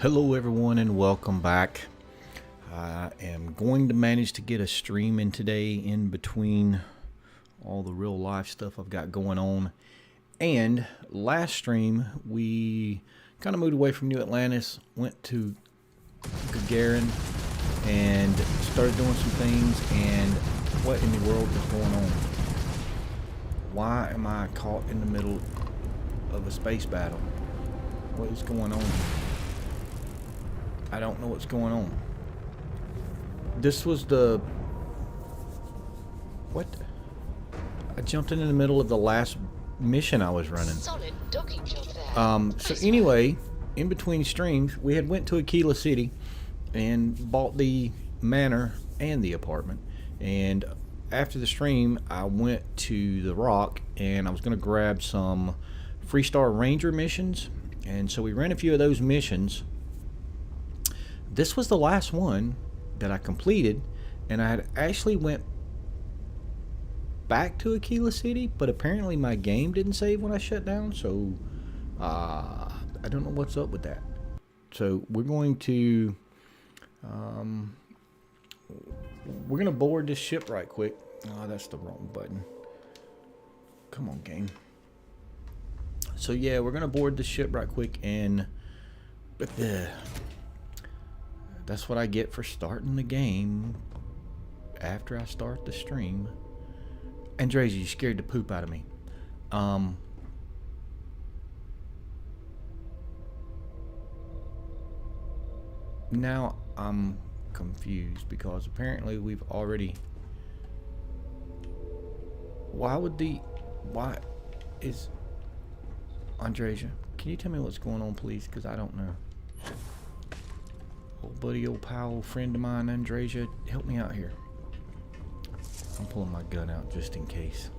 Hello everyone and welcome back. I am going to manage to get a stream in today in between all the real life stuff I've got going on. And last stream we kind of moved away from New Atlantis, went to Gagarin and started doing some things, and what in the world is going on? Why am I caught in the middle of a space battle? What is going on? I don't know what's going on. This was the... What? I jumped in the middle of the last mission I was running. Solid docking job there. So anyway, in between streams, we had went to Akila City and bought the manor and the apartment. And after the stream, I went to the Rock and I was going to grab some Freestar Ranger missions. And so we ran a few of those missions. This was the last one that I completed, and I had actually went back to Akila City, but apparently my game didn't save when I shut down, so I don't know what's up with that. So we're going to board this ship right quick. Oh, that's the wrong button. Come on, game. So yeah, we're gonna board the ship right quick, and that's what I get for starting the game after I start the stream. Andres, you scared the poop out of me. Now I'm confused because apparently we've already... Why is... Andresia, can you tell me what's going on, please? Because I don't know. Old buddy, old pal, old friend of mine, Andresia, help me out here. I'm pulling my gun out just in case.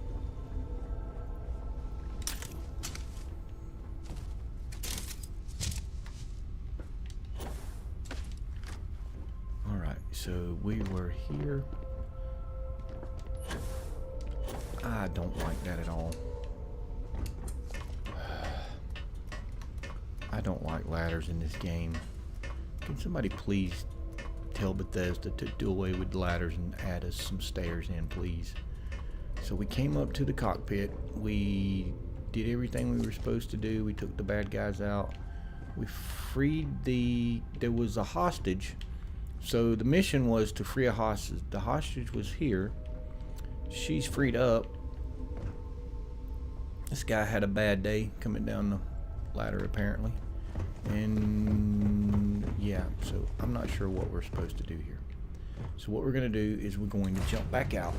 Alright, so we were here. I don't like that at all. I don't like ladders in this game. Can somebody please tell Bethesda to do away with ladders and add us some stairs in, please? So we came up to the cockpit. We did everything we were supposed to do. We took the bad guys out. We freed there was a hostage. So the mission was to free a hostage. The hostage was here. She's freed up. This guy had a bad day coming down the ladder apparently. And yeah, so I'm not sure what we're supposed to do here. So what we're going to do is we're going to jump back out.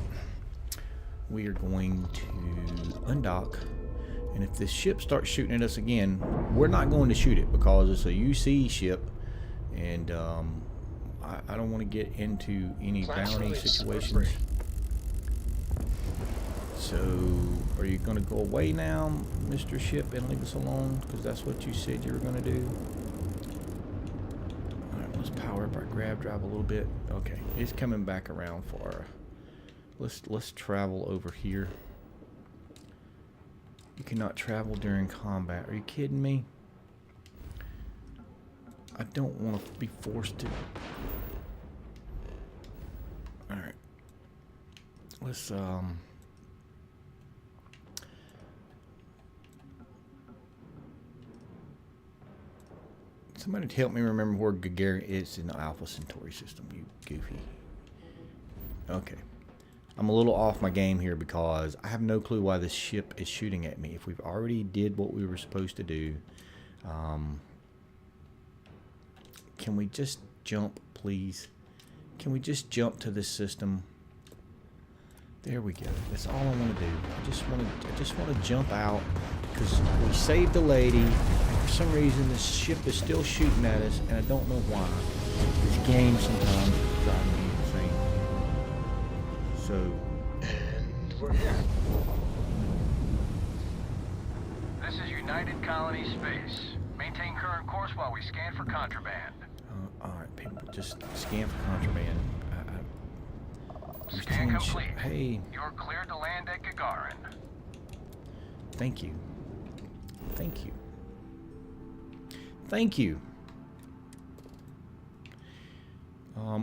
We are going to undock, and if this ship starts shooting at us again, we're not going to shoot it because it's a UC ship, and I don't want to get into any bounty situations. So, are you going to go away now, Mr. Ship, and leave us alone? Because that's what you said you were going to do. Alright, let's power up our grab drive a little bit. Okay, it's coming back around for our... Let's travel over here. You cannot travel during combat. Are you kidding me? I don't want to be forced to... Alright. Let's, somebody help me remember where Gagarin is in the Alpha Centauri system, you goofy. Okay. I'm a little off my game here because I have no clue why this ship is shooting at me. If we've already did what we were supposed to do, can we just jump, please? Can we just jump to this system? There we go. That's all I want to do. I just want to jump out because we saved the lady. For some reason, this ship is still shooting at us, and I don't know why. This game sometimes drives me insane. So, and we're here. This is United Colony Space. Maintain current course while we scan for contraband. all right, people, just scan for contraband. Scan complete. Hey. You're cleared to land at Gagarin. Thank you. Thank you. Thank you.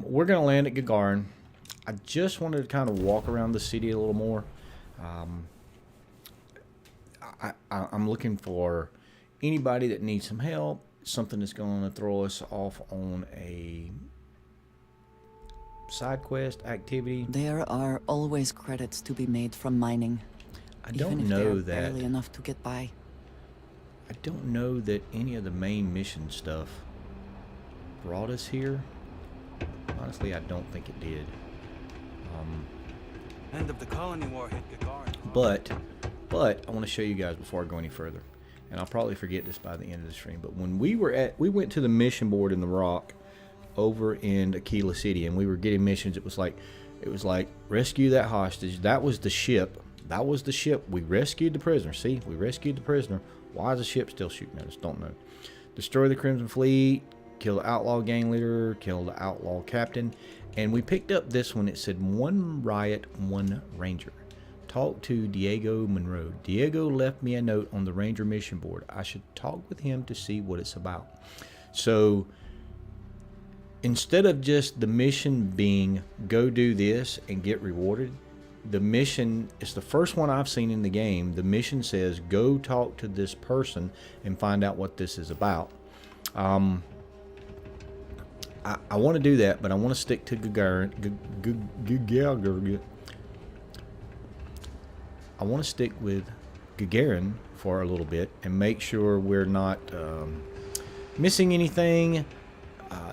We're going to land at Gagarin. I just wanted to kind of walk around the city a little more. I'm looking for anybody that needs some help, something that's going to throw us off on a side quest activity. There are always credits to be made from mining. I don't even if know they're that. barely enough to get by. I don't know that any of the main mission stuff brought us here. Honestly, I don't think it did. End of the colony war hit Gagarin. But I want to show you guys before I go any further, and I'll probably forget this by the end of the stream. But when we went to the mission board in the Rock over in Akila City, and we were getting missions. It was like rescue that hostage. That was the ship. We rescued the prisoner. See, we rescued the prisoner. Why is the ship still shooting at us? Don't know. Destroy the Crimson Fleet. Kill the outlaw gang leader. Kill the outlaw captain. And we picked up this one. It said 1 riot, 1 ranger. Talk to Diego Monroe. Diego left me a note on the ranger mission board. I should talk with him to see what it's about. So instead of just the mission being go do this and get rewarded, the mission is the first one I've seen in the game. The mission says go talk to this person and find out what this is about. I want to do that, but I want to stick to Gagarin. I want to stick with Gagarin for a little bit and make sure we're not missing anything.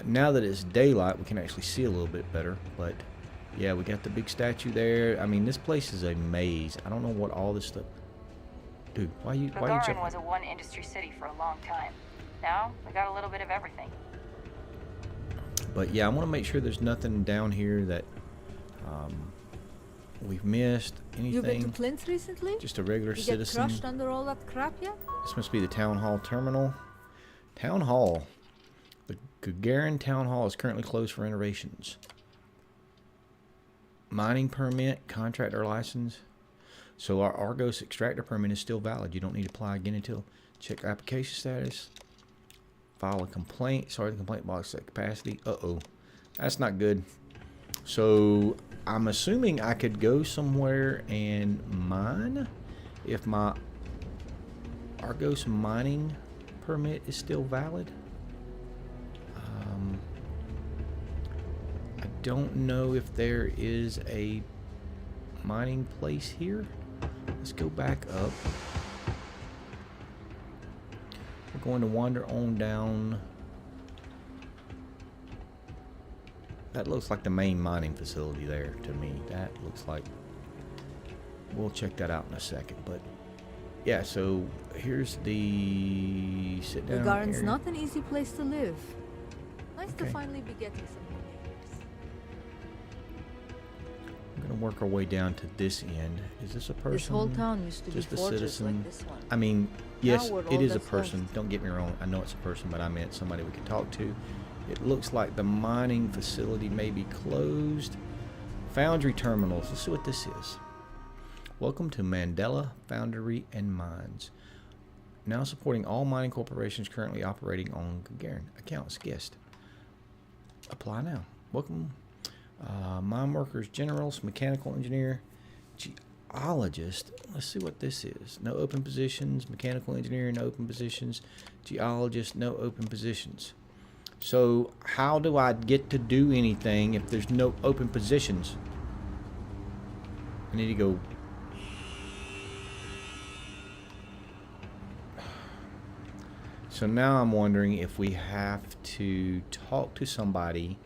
Now that it's daylight, we can actually see a little bit better. But yeah, we got the big statue there. I mean, this place is a maze. I don't know what all this stuff. Dude, why you Gagarin jumping? was a one-industry city for a long time. Now, we got a little bit of everything. But yeah, I want to make sure there's nothing down here that we've missed. Anything? You been to Flint recently? Just a regular You citizen. get crushed under all that crap yet? This must be the Town Hall Terminal. Town Hall. The Gagarin Town Hall is currently closed for renovations. Mining permit, contractor license. So our Argos extractor permit is still valid. You don't need to apply again until check application status. File a complaint. Sorry, the complaint box at capacity. Uh-oh. That's not good. So I'm assuming I could go somewhere and mine if my Argos mining permit is still valid. I don't know if there is a mining place here. Let's go back up. We're going to wander on down. That looks like the main mining facility there to me. That looks like... We'll check that out in a second. But yeah, so here's the sit down Gagarin's area. not an easy place to live. Nice to Okay. finally be getting some new neighbors. We're gonna work our way down to this end. Is this a person? This whole town used to be Just a fortress citizen. like this one. I mean, yes, we're it all is a that's person. left. Don't get me wrong. I know it's a person, but I meant somebody we could talk to. It looks like the mining facility may be closed. Foundry terminals. Let's see what this is. Welcome to Mandela Foundry and Mines. Now supporting all mining corporations currently operating on Gagarin. Accounts guest. Apply now. Welcome. Mine workers, generals, mechanical engineer, geologist. Let's see what this is. No open positions. Mechanical engineer, no open positions. Geologist, no open positions. So how do I get to do anything if there's no open positions? I need to go. So now I'm wondering if we have to talk to somebody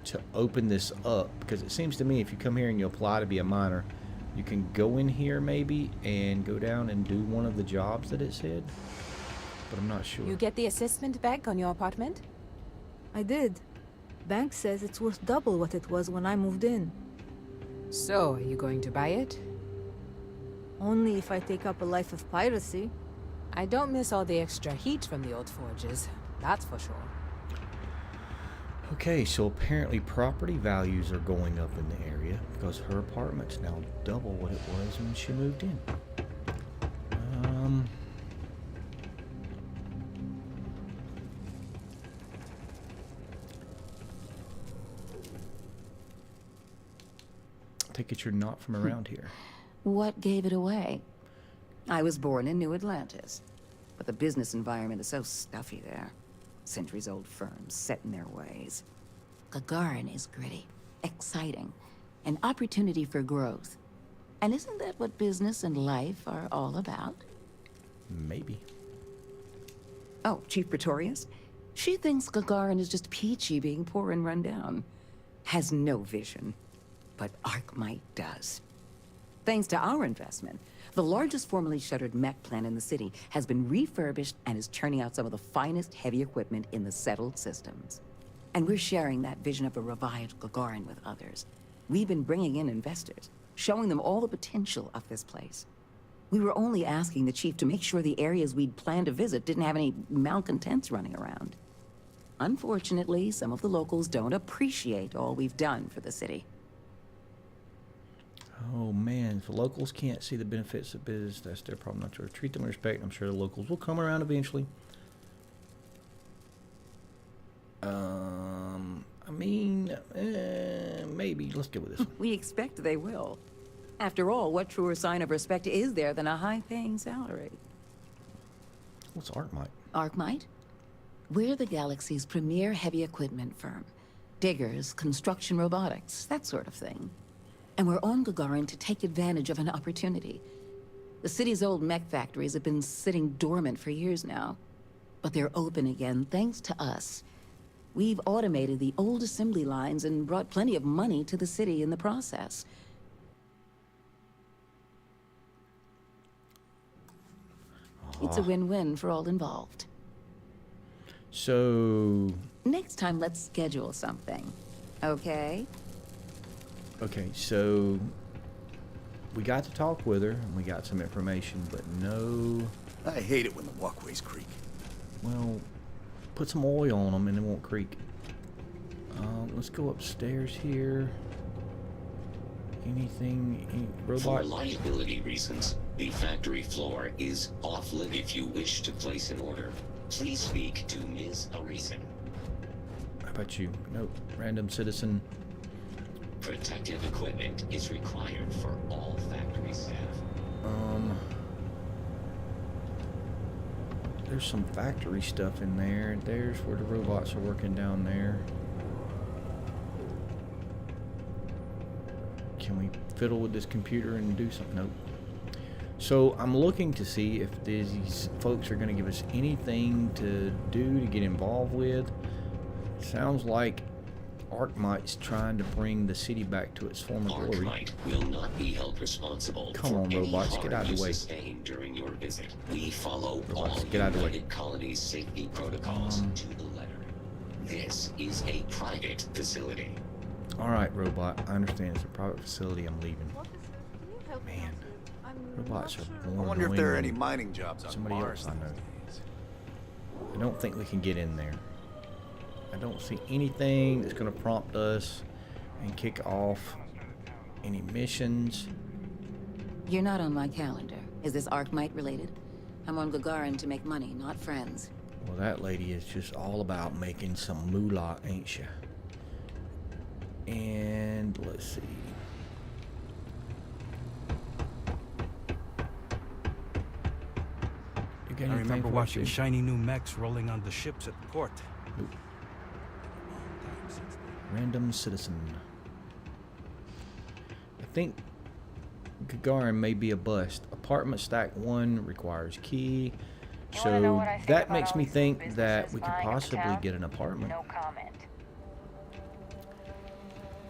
to open this up, because it seems to me if you come here and you apply to be a miner, you can go in here maybe and go down and do one of the jobs that it said, but I'm not sure. You get the assessment back on your apartment? I did. Bank says it's worth double what it was when I moved in. So, are you going to buy it? Only if I take up a life of piracy. I don't miss all the extra heat from the old forges, that's for sure. Okay, so apparently property values are going up in the area because her apartment's now double what it was when she moved in. Take it you're not from around here. What gave it away? I was born in New Atlantis, but the business environment is so stuffy there. Centuries-old firms set in their ways. Gagarin is gritty, exciting, an opportunity for growth. And isn't that what business and life are all about? Maybe. Oh, Chief Pretorius? She thinks Gagarin is just peachy being poor and run down. Has no vision. But Arkmite does. Thanks to our investment, the largest formerly shuttered mech plant in the city has been refurbished and is churning out some of the finest heavy equipment in the settled systems. And we're sharing that vision of a revived Gagarin with others. We've been bringing in investors, showing them all the potential of this place. We were only asking the chief to make sure the areas we'd planned to visit didn't have any malcontents running around. Unfortunately, some of the locals don't appreciate all we've done for the city. Oh man, if the locals can't see the benefits of business, that's their problem. Not sure. Treat them with respect. I'm sure the locals will come around eventually. I mean, maybe. Let's go with this one. We expect they will. After all, what truer sign of respect is there than a high-paying salary? What's Arkmite? Arkmite? We're the galaxy's premier heavy equipment firm. Diggers, construction robotics, that sort of thing. And we're on Gagarin to take advantage of an opportunity. The city's old mech factories have been sitting dormant for years now. But they're open again thanks to us. We've automated the old assembly lines and brought plenty of money to the city in the process. It's a win-win for all involved. So... Next time, let's schedule something. Okay? Okay, so... We got to talk with her, and we got some information, but no... I hate it when the walkways creak. Well, put some oil on them and it won't creak. Let's go upstairs here. Anything... Any For robot? reliability reasons, the factory floor is off-limit. If you wish to place an order, please speak to Ms. Arisen. How about you? Nope. Random citizen. Protective equipment is required for all factory staff. There's some factory stuff in there. There's where the robots are working down there. Can we fiddle with this computer and do something? Nope. So I'm looking to see if these folks are going to give us anything to do to get involved with. Sounds like Arkmite's trying to bring the city back to its former glory. Arkmite will not be held responsible Come for on, any robots, harm get out of the you way. sustained during your visit. We follow Robots, all get out of the way. United Colonies safety protocols to the letter. This is a private facility. Alright, robot. I understand it's a private facility. I'm leaving. Man, robots are I more wonder if there are annoying any than mining jobs on somebody Mars else I these know. days. I don't think we can get in there. I don't see anything that's going to prompt us and kick off any missions. You're not on my calendar. Is this Arkmite related? I'm on Gagarin to make money, not friends. Well, that lady is just all about making some moolah, ain't she? And let's see. You got I anything remember for us, watching dude? shiny new mechs rolling on the ships at the port. Nope. Random citizen. I think Gagarin may be a bust. Apartment stack 1 requires key. You wanna know So what I think that about makes all me these think businesses that we could buying up the possibly town? get an apartment. No comment.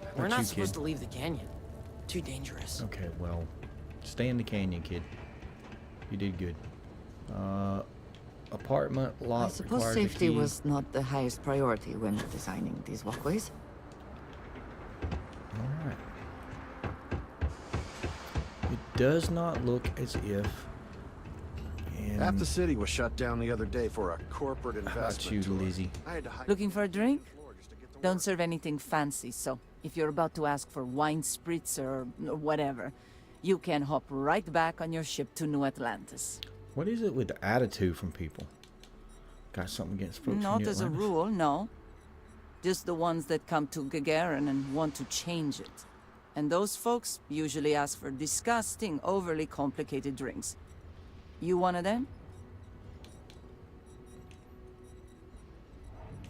How We're about not you, supposed kid? to leave the canyon. Too dangerous. Okay, well, stay in the canyon, kid. You did good. Apartment lot I suppose requires a safety key. was not the highest priority when designing these walkways. All right. It does not look as if. Half the city was shut down the other day for a corporate How investment about you, tour. Lizzie? I had to hike Looking for a drink? the floor just to get to Don't work. serve anything fancy, so if you're about to ask for wine spritzer or whatever, you can hop right back on your ship to New Atlantis. What is it with the attitude from people? Got something against folks from Not New as a Atlantis? rule, no. Just the ones that come to Gagarin and want to change it. And those folks usually ask for disgusting, overly complicated drinks. You one of them?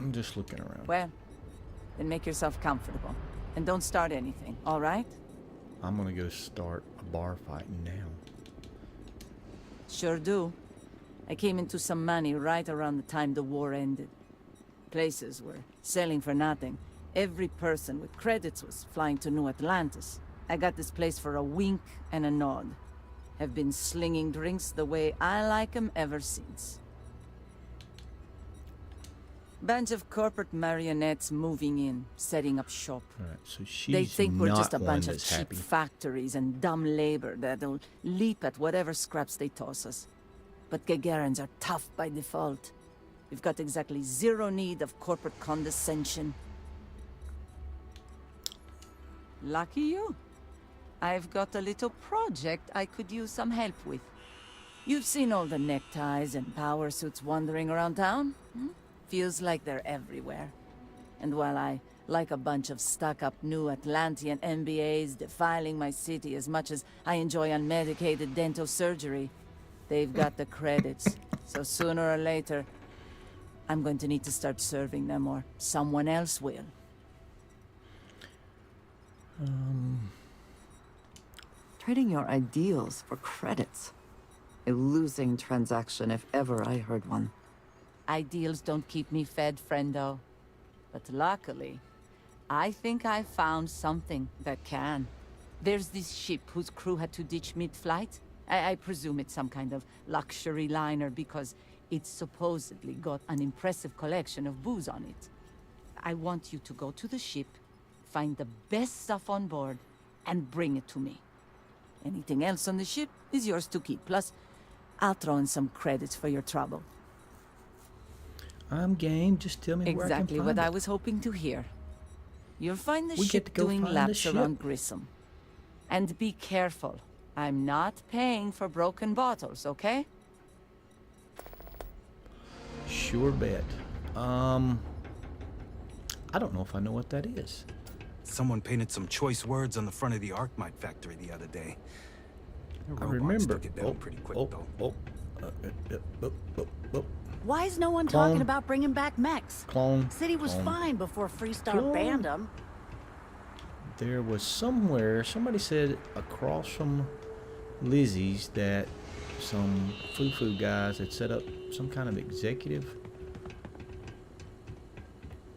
I'm just looking around. Well, then make yourself comfortable. And don't start anything, all right? I'm gonna go start a bar fight now. Sure do. I came into some money right around the time the war ended. Places were selling for nothing. Every person with credits was flying to New Atlantis. I got this place for a wink and a nod. Have been slinging drinks the way I like 'em ever since. Bunch of corporate marionettes moving in, setting up shop. Alright, so she's They think we're not just a one bunch of that's cheap happy. factories and dumb labor that'll leap at whatever scraps they toss us. But Gagarins are tough by default. We've got exactly zero need of corporate condescension. Lucky you. I've got a little project I could use some help with. You've seen all the neckties and power suits wandering around town? Feels like they're everywhere. And while I like a bunch of stuck-up new Atlantean MBAs defiling my city as much as I enjoy unmedicated dental surgery, they've got the credits. So sooner or later, I'm going to need to start serving them, or someone else will. Trading your ideals for credits. A losing transaction if ever I heard one. Ideals don't keep me fed, friendo. But luckily, I think I found something that can. There's this ship whose crew had to ditch mid-flight. I presume it's some kind of luxury liner because it's supposedly got an impressive collection of booze on it. I want you to go to the ship, find the best stuff on board, and bring it to me. Anything else on the ship is yours to keep. Plus, I'll throw in some credits for your trouble. I'm game. Just tell me where I can Exactly find what it. I was hoping to hear. You'll find the We get ship to go doing find the laps ship. around Grissom. And be careful. I'm not paying for broken bottles, okay? Sure bet. I don't know if I know what that is. Someone painted some choice words on the front of the Arkmite factory the other day. The I robots remember. took it down pretty quick, though. Why is no one Clone. talking about bringing back mechs? Clone. City was Clone. fine before Freestar Clone. banned them. There was somewhere, somebody said across from Lizzie's that some foo-foo guys had set up some kind of executive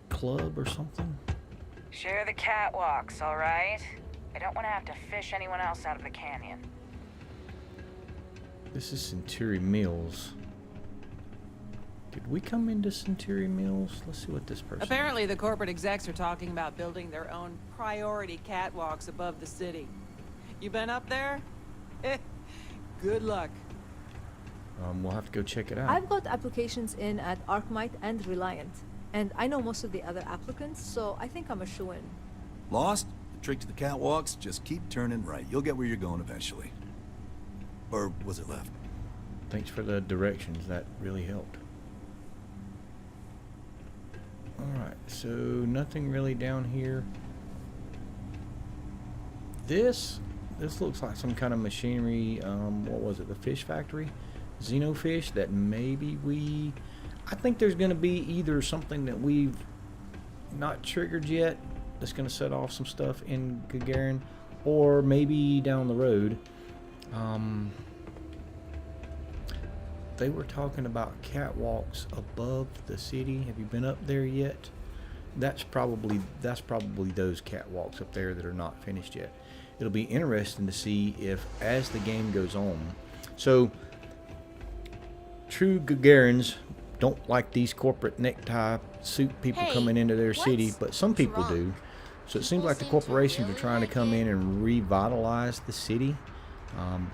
club or something. Share the catwalks, all right? I don't want to have to fish anyone else out of the canyon. This is Centuri Mills. Did we come into Centuri Mills? Let's see what this person... Apparently, the corporate execs are talking about building their own priority catwalks above the city. You been up there? Good luck. We'll have to go check it out. I've got applications in at Arkmite and Reliant, and I know most of the other applicants, so I think I'm a shoo-in. Lost? The trick to the catwalks? Just keep turning right. You'll get where you're going eventually. Or was it left? Thanks for the directions. That really helped. Alright, so nothing really down here. This looks like some kind of machinery. What was it? The fish factory? Xenofish that maybe we... I think there's going to be either something that we've not triggered yet that's going to set off some stuff in Gagarin, or maybe down the road. They were talking about catwalks above the city. Have you been up there yet? That's probably those catwalks up there that are not finished yet. It'll be interesting to see if, as the game goes on, so true Gagarins don't like these corporate necktie suit people coming into their city, but some people do. So it seems like the corporations are trying to come in and revitalize the city.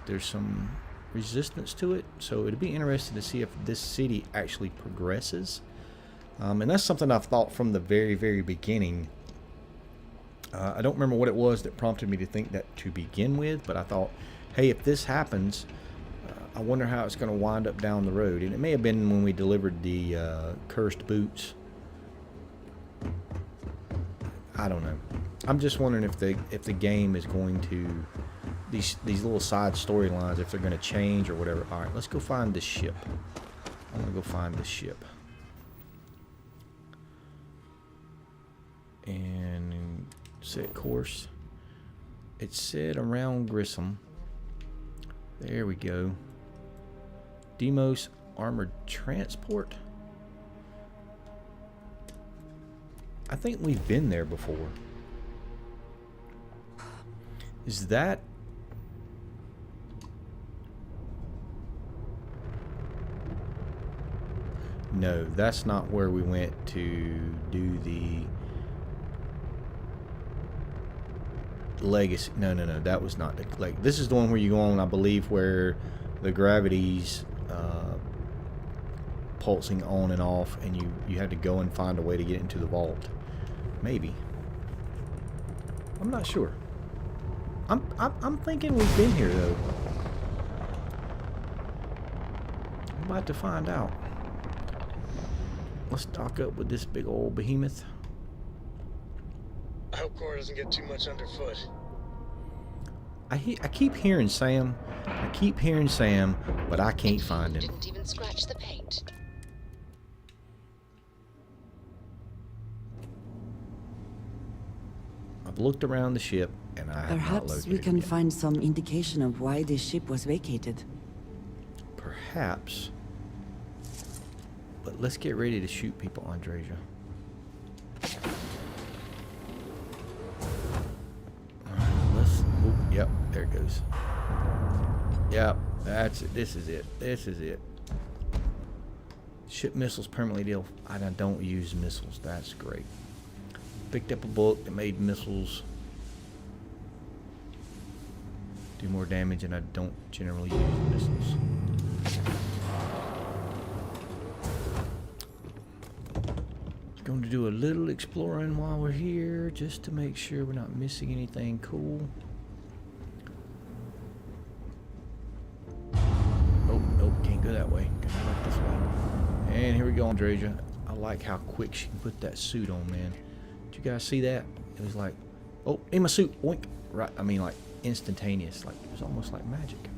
There's some resistance to it, so it'd be interesting to see if this city actually progresses. And that's something I've thought from the very, very beginning. I don't remember what it was that prompted me to think that to begin with, but I thought, hey, if this happens, I wonder how it's going to wind up down the road. And it may have been when we delivered the cursed boots. I don't know. I'm just wondering if the game is going to these little side storylines, if they're going to change or whatever. All right, let's go find this ship. I'm going to go find this ship. And set course. It said around Grissom. There we go. Demos Armored Transport. I think we've been there before. Is that... No, that's not where we went to do the Legacy. No, that was not the... Like, this is the one where you go on, I believe, where the gravity's pulsing on and off, and you had to go and find a way to get into the vault. Maybe. I'm not sure. I'm thinking we've been here though. I'm about to find out. Let's stock up with this big old behemoth. I hope Cora doesn't get too much underfoot. I keep hearing Sam. I keep hearing Sam, but I can't find him. Didn't even scratch the paint. I've looked around the ship, and I have not Perhaps located we can it yet. find some indication of why this ship was vacated. Perhaps. But let's get ready to shoot people, Andreja. Yep, there it goes. Yep, that's it. This is it. This is it. Ship missiles permanently deal. I don't use missiles. That's great. Picked up a book that made missiles do more damage, and I don't generally use missiles. Going to do a little exploring while we're here, just to make sure we're not missing anything cool. Oh, nope, can't go that way. Gotta go this way. And here we go, Andreja. I like how quick she can put that suit on, man. Did you guys see that? It was like, oh, in my suit, oink. Right, I mean, like instantaneous. Like, it was almost like magic.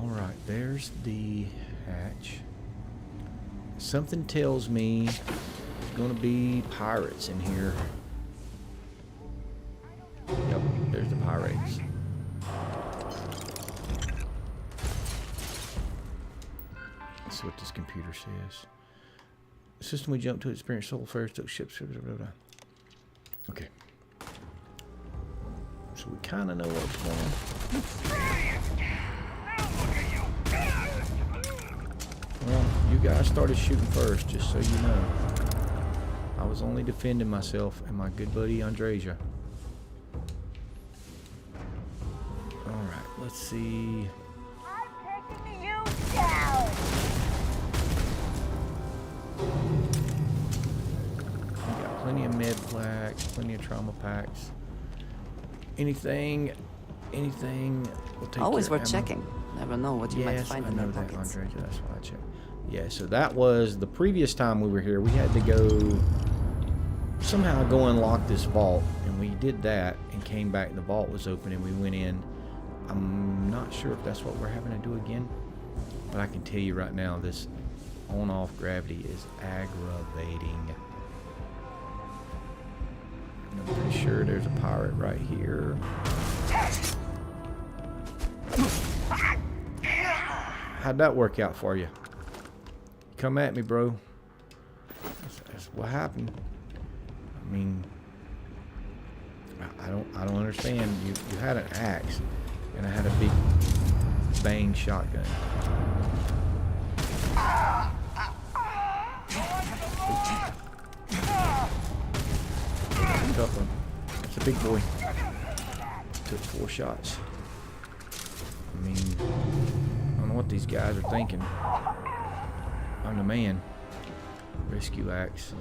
All right, there's the hatch. Something tells me there's gonna be pirates in here. Yep, there's the pirates. Let's see what this computer says. The system we jumped to experience soul fares, took ships. Blah, blah, blah. Okay. So we kind of know what's going on. Well, you guys started shooting first, just so you know. I was only defending myself and my good buddy Andreja. Alright, let's see. I'm taking you down! We got plenty of med packs, plenty of trauma packs. Anything, we'll take Always care worth of ammo. checking. Never know what you might find in their that, pockets. Andreja, that's why I checked. Yeah, so that was the previous time we were here. We had to go somehow go unlock this vault, and we did that and came back. The vault was open and we went in. I'm not sure if that's what we're having to do again, but I can tell you right now, this on-off gravity is aggravating. And I'm pretty sure there's a pirate right here. How'd that work out for you? Come at me, bro. That's what happened. I mean, I don't understand. You had an axe, and I had a big bang shotgun. Tough one. It's a big boy. Took 4 shots. I mean, I don't know what these guys are thinking. I'm the man. Rescue axe.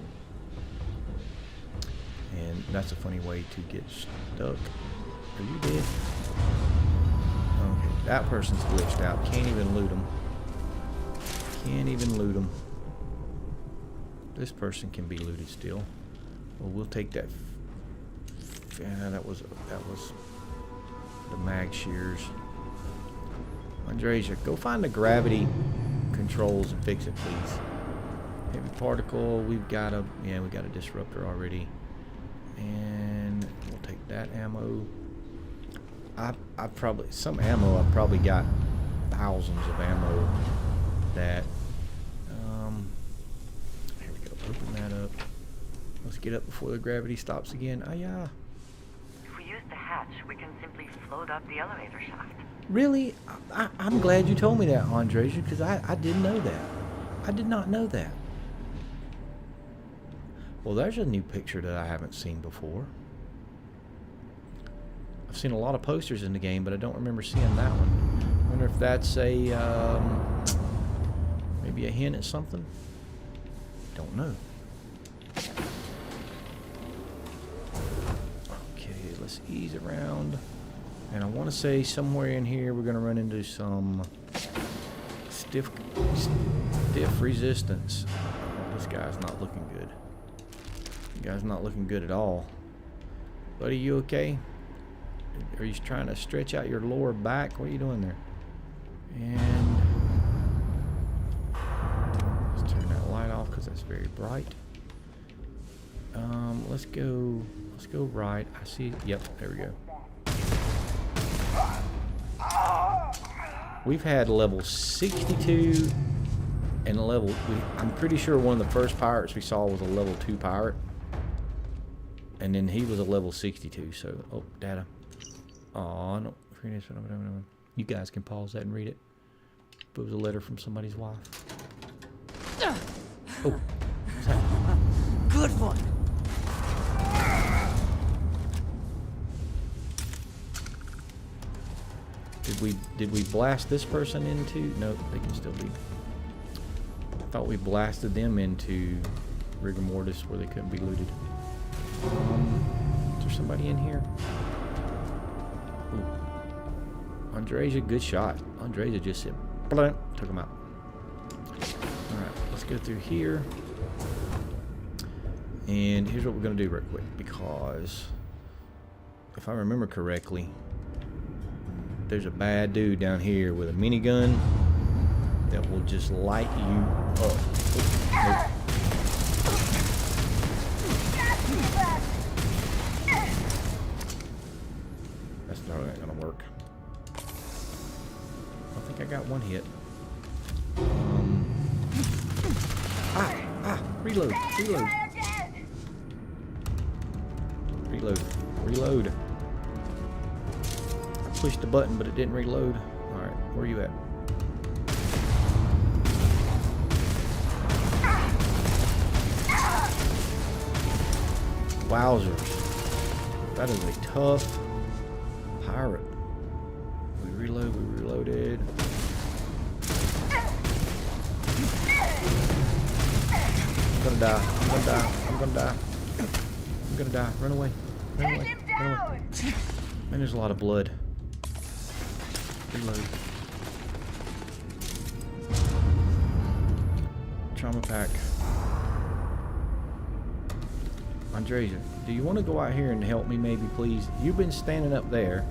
And that's a funny way to get stuck. Are you dead? Okay, that person's glitched out. Can't even loot them. Can't even loot them. This person can be looted still. Well, we'll take that Yeah, that was the mag shears. Andresia, go find the gravity controls and fix it, please. Heavy particle, we got a disruptor already. And we'll take that ammo. I probably, some ammo, I've probably got thousands of ammo that, here we go, open that up. Let's get up before the gravity stops again. Ah, yeah. If we use the hatch, we can simply float up the elevator shaft. Really? I'm glad you told me that, Andresia, because I didn't know that. I did not know that. Well, there's a new picture that I haven't seen before. I've seen a lot of posters in the game, but I don't remember seeing that one. I wonder if that's a, maybe a hint at something? Don't know. Okay, let's ease around. And I want to say somewhere in here we're going to run into some stiff resistance. Oh, this guy's not looking good. This guy's not looking good at all. Buddy, you okay? Are you trying to stretch out your lower back? What are you doing there? And let's turn that light off because that's very bright. Let's go right. I see. Yep, there we go. We've had level 62 and I'm pretty sure one of the first pirates we saw was a level 2 pirate. And then he was a level 62, so, oh, data. Oh, no. You guys can pause that and read it. It was a letter from somebody's wife. Oh, what's that? Good one. Did we blast this person into? Nope, they can still be. I thought we blasted them into rigor mortis where they couldn't be looted. Is there somebody in here? Ooh. Andresia, good shot. Andresia just said, blank, took him out. Alright, let's go through here. And here's what we're going to do real quick, because if I remember correctly, there's a bad dude down here with a minigun that will just light you up. Oh, that's not gonna work. I think I got one hit. Reload. Reload. I pushed the button, but it didn't reload. Alright, where are you at? Wowzers. That is a tough pirate. We reloaded. I'm gonna die. Run away. Man, there's a lot of blood. Reload. Trauma pack. Andresia, do you want to go out here and help me maybe, please? You've been standing up there.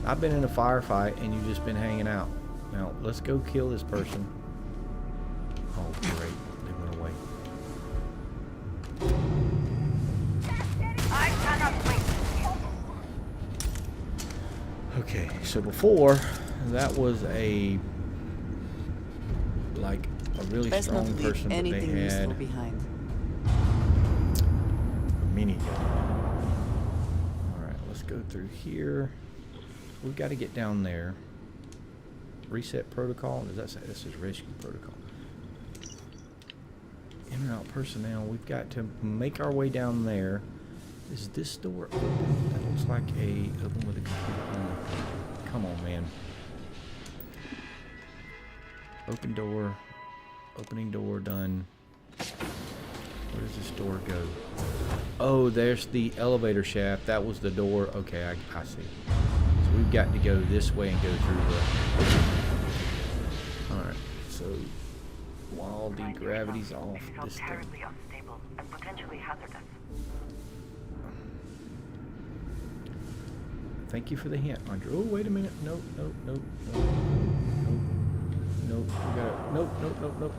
I've been in a firefight and you've just been hanging out. Now, let's go kill this person. Oh, great. They went away. Okay, so before, that was a really Best strong not to leave person, but they anything had useful behind. a minigun. Alright, let's go through here. We've got to get down there. Reset protocol. Does that say this is rescue protocol? In and out personnel. We've got to make our way down there. Is this door open? That looks like a open with a computer on it. Come on, man. Open door. Opening door done. Where does this door go? Oh, there's the elevator shaft. That was the door. Okay, I see. So we've got to go this way and go through the... Alright, so while the gravity's off, this thing... Terribly unstable and potentially hazardous. Thank you for the hint, Andre. Oh, wait a minute. Nope, nope, nope, nope, nope, nope. We gotta, nope, nope, nope, nope.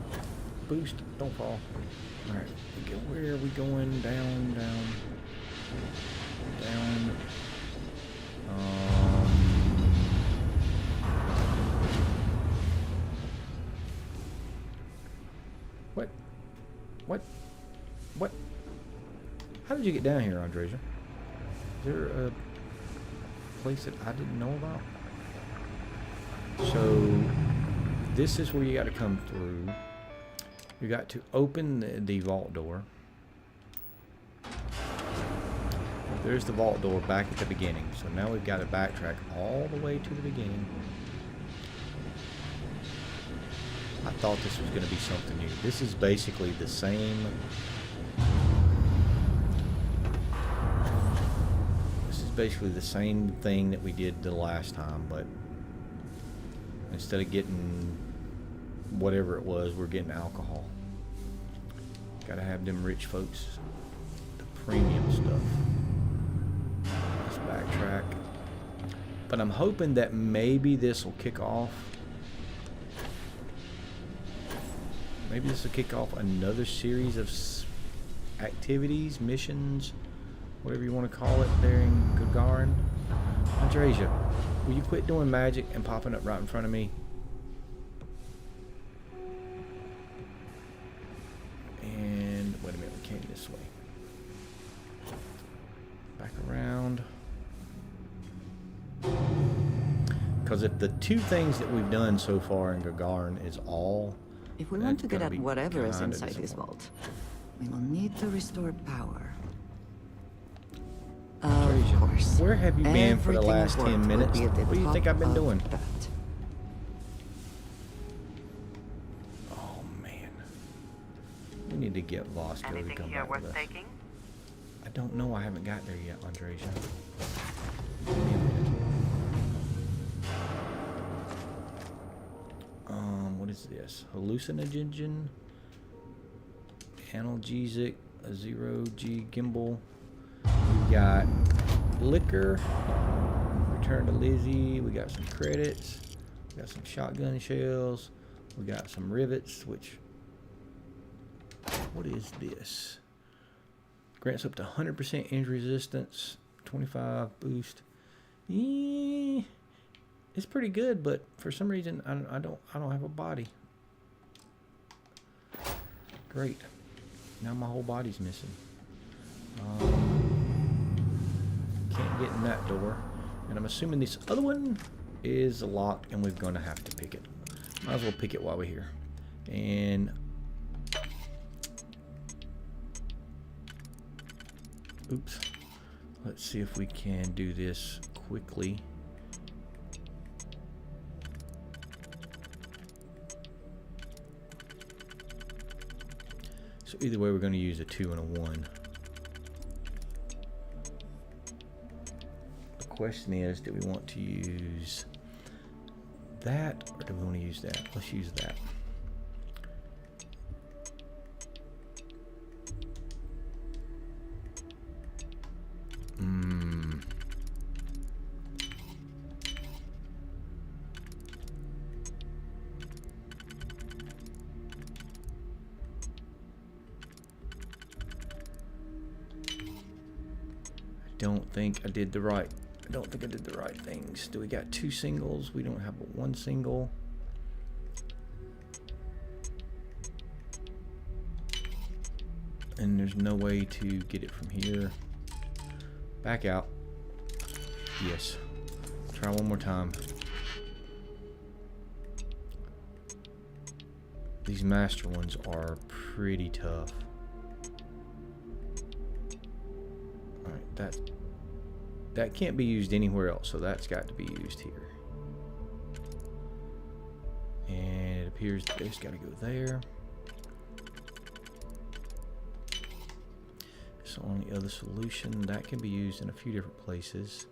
Boost, don't fall. All right, where are we going? Down, down, down. What? What? What? How did you get down here, Andreja? Is there a place that I didn't know about? So this is where you got to come through. You got to open the vault door. There's the vault door back at the beginning. So now we've got to backtrack all the way to the beginning. I thought this was going to be something new. This is basically the same. This is basically the same thing that we did the last time, but instead of getting whatever it was, we're getting alcohol. Gotta have them rich folks, the premium stuff. Let's backtrack. But I'm hoping that maybe this will kick off. Maybe this will kick off another series of activities, missions, whatever you want to call it, there in Gagarin. Andreja, will you quit doing magic and popping up right in front of me? And wait a minute, we came this way. Back around. Because if the two things that we've done so far in Gagarin is all, if we want to get at whatever is inside this vault, we will need to restore power. Of course. Where have you been for the last 10 minutes? What do you think I've been doing? Oh man. We need to get Lost Girl to come back with us. I don't know. I haven't got there yet, Andreja. Give me a minute. What is this? Hallucinogen, analgesic, a 0G gimbal. We got liquor, return to Lizzie. We got some credits. We got some shotgun shells. We got some rivets, which, what is this? Grants up to 100% injury resistance, 25 boost. It's pretty good, but for some reason I don't have a body. Great. Now my whole body's missing. Can't get in that door, and I'm assuming this other one is locked, and we're gonna have to pick it. Might as well pick it while we're here. And oops. Let's see if we can do this quickly. So either way, we're going to use a 2 and a 1. The question is, do we want to use that, or do we want to use that? Let's use that. I don't think I did the right things. Do we got 2 singles? We don't have but 1 single. And there's no way to get it from here. Back out. Yes. Try one more time. These master ones are pretty tough. Alright, that can't be used anywhere else, so that's got to be used here. And it appears that it's got to go there. So on the other solution, that can be used in a few different places.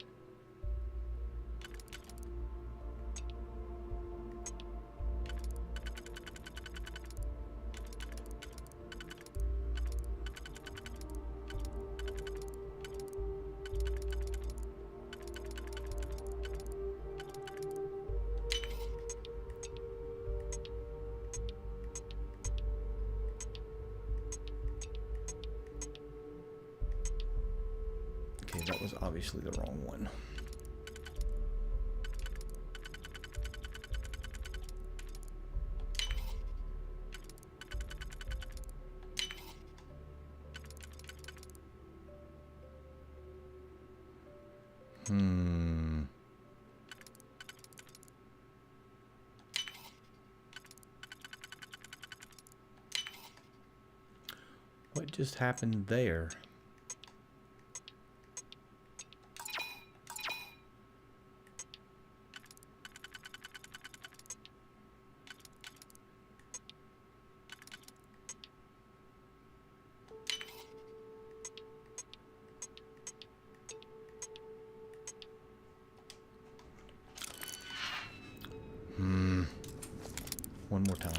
Okay, that was obviously the wrong one. What just happened there? One more time.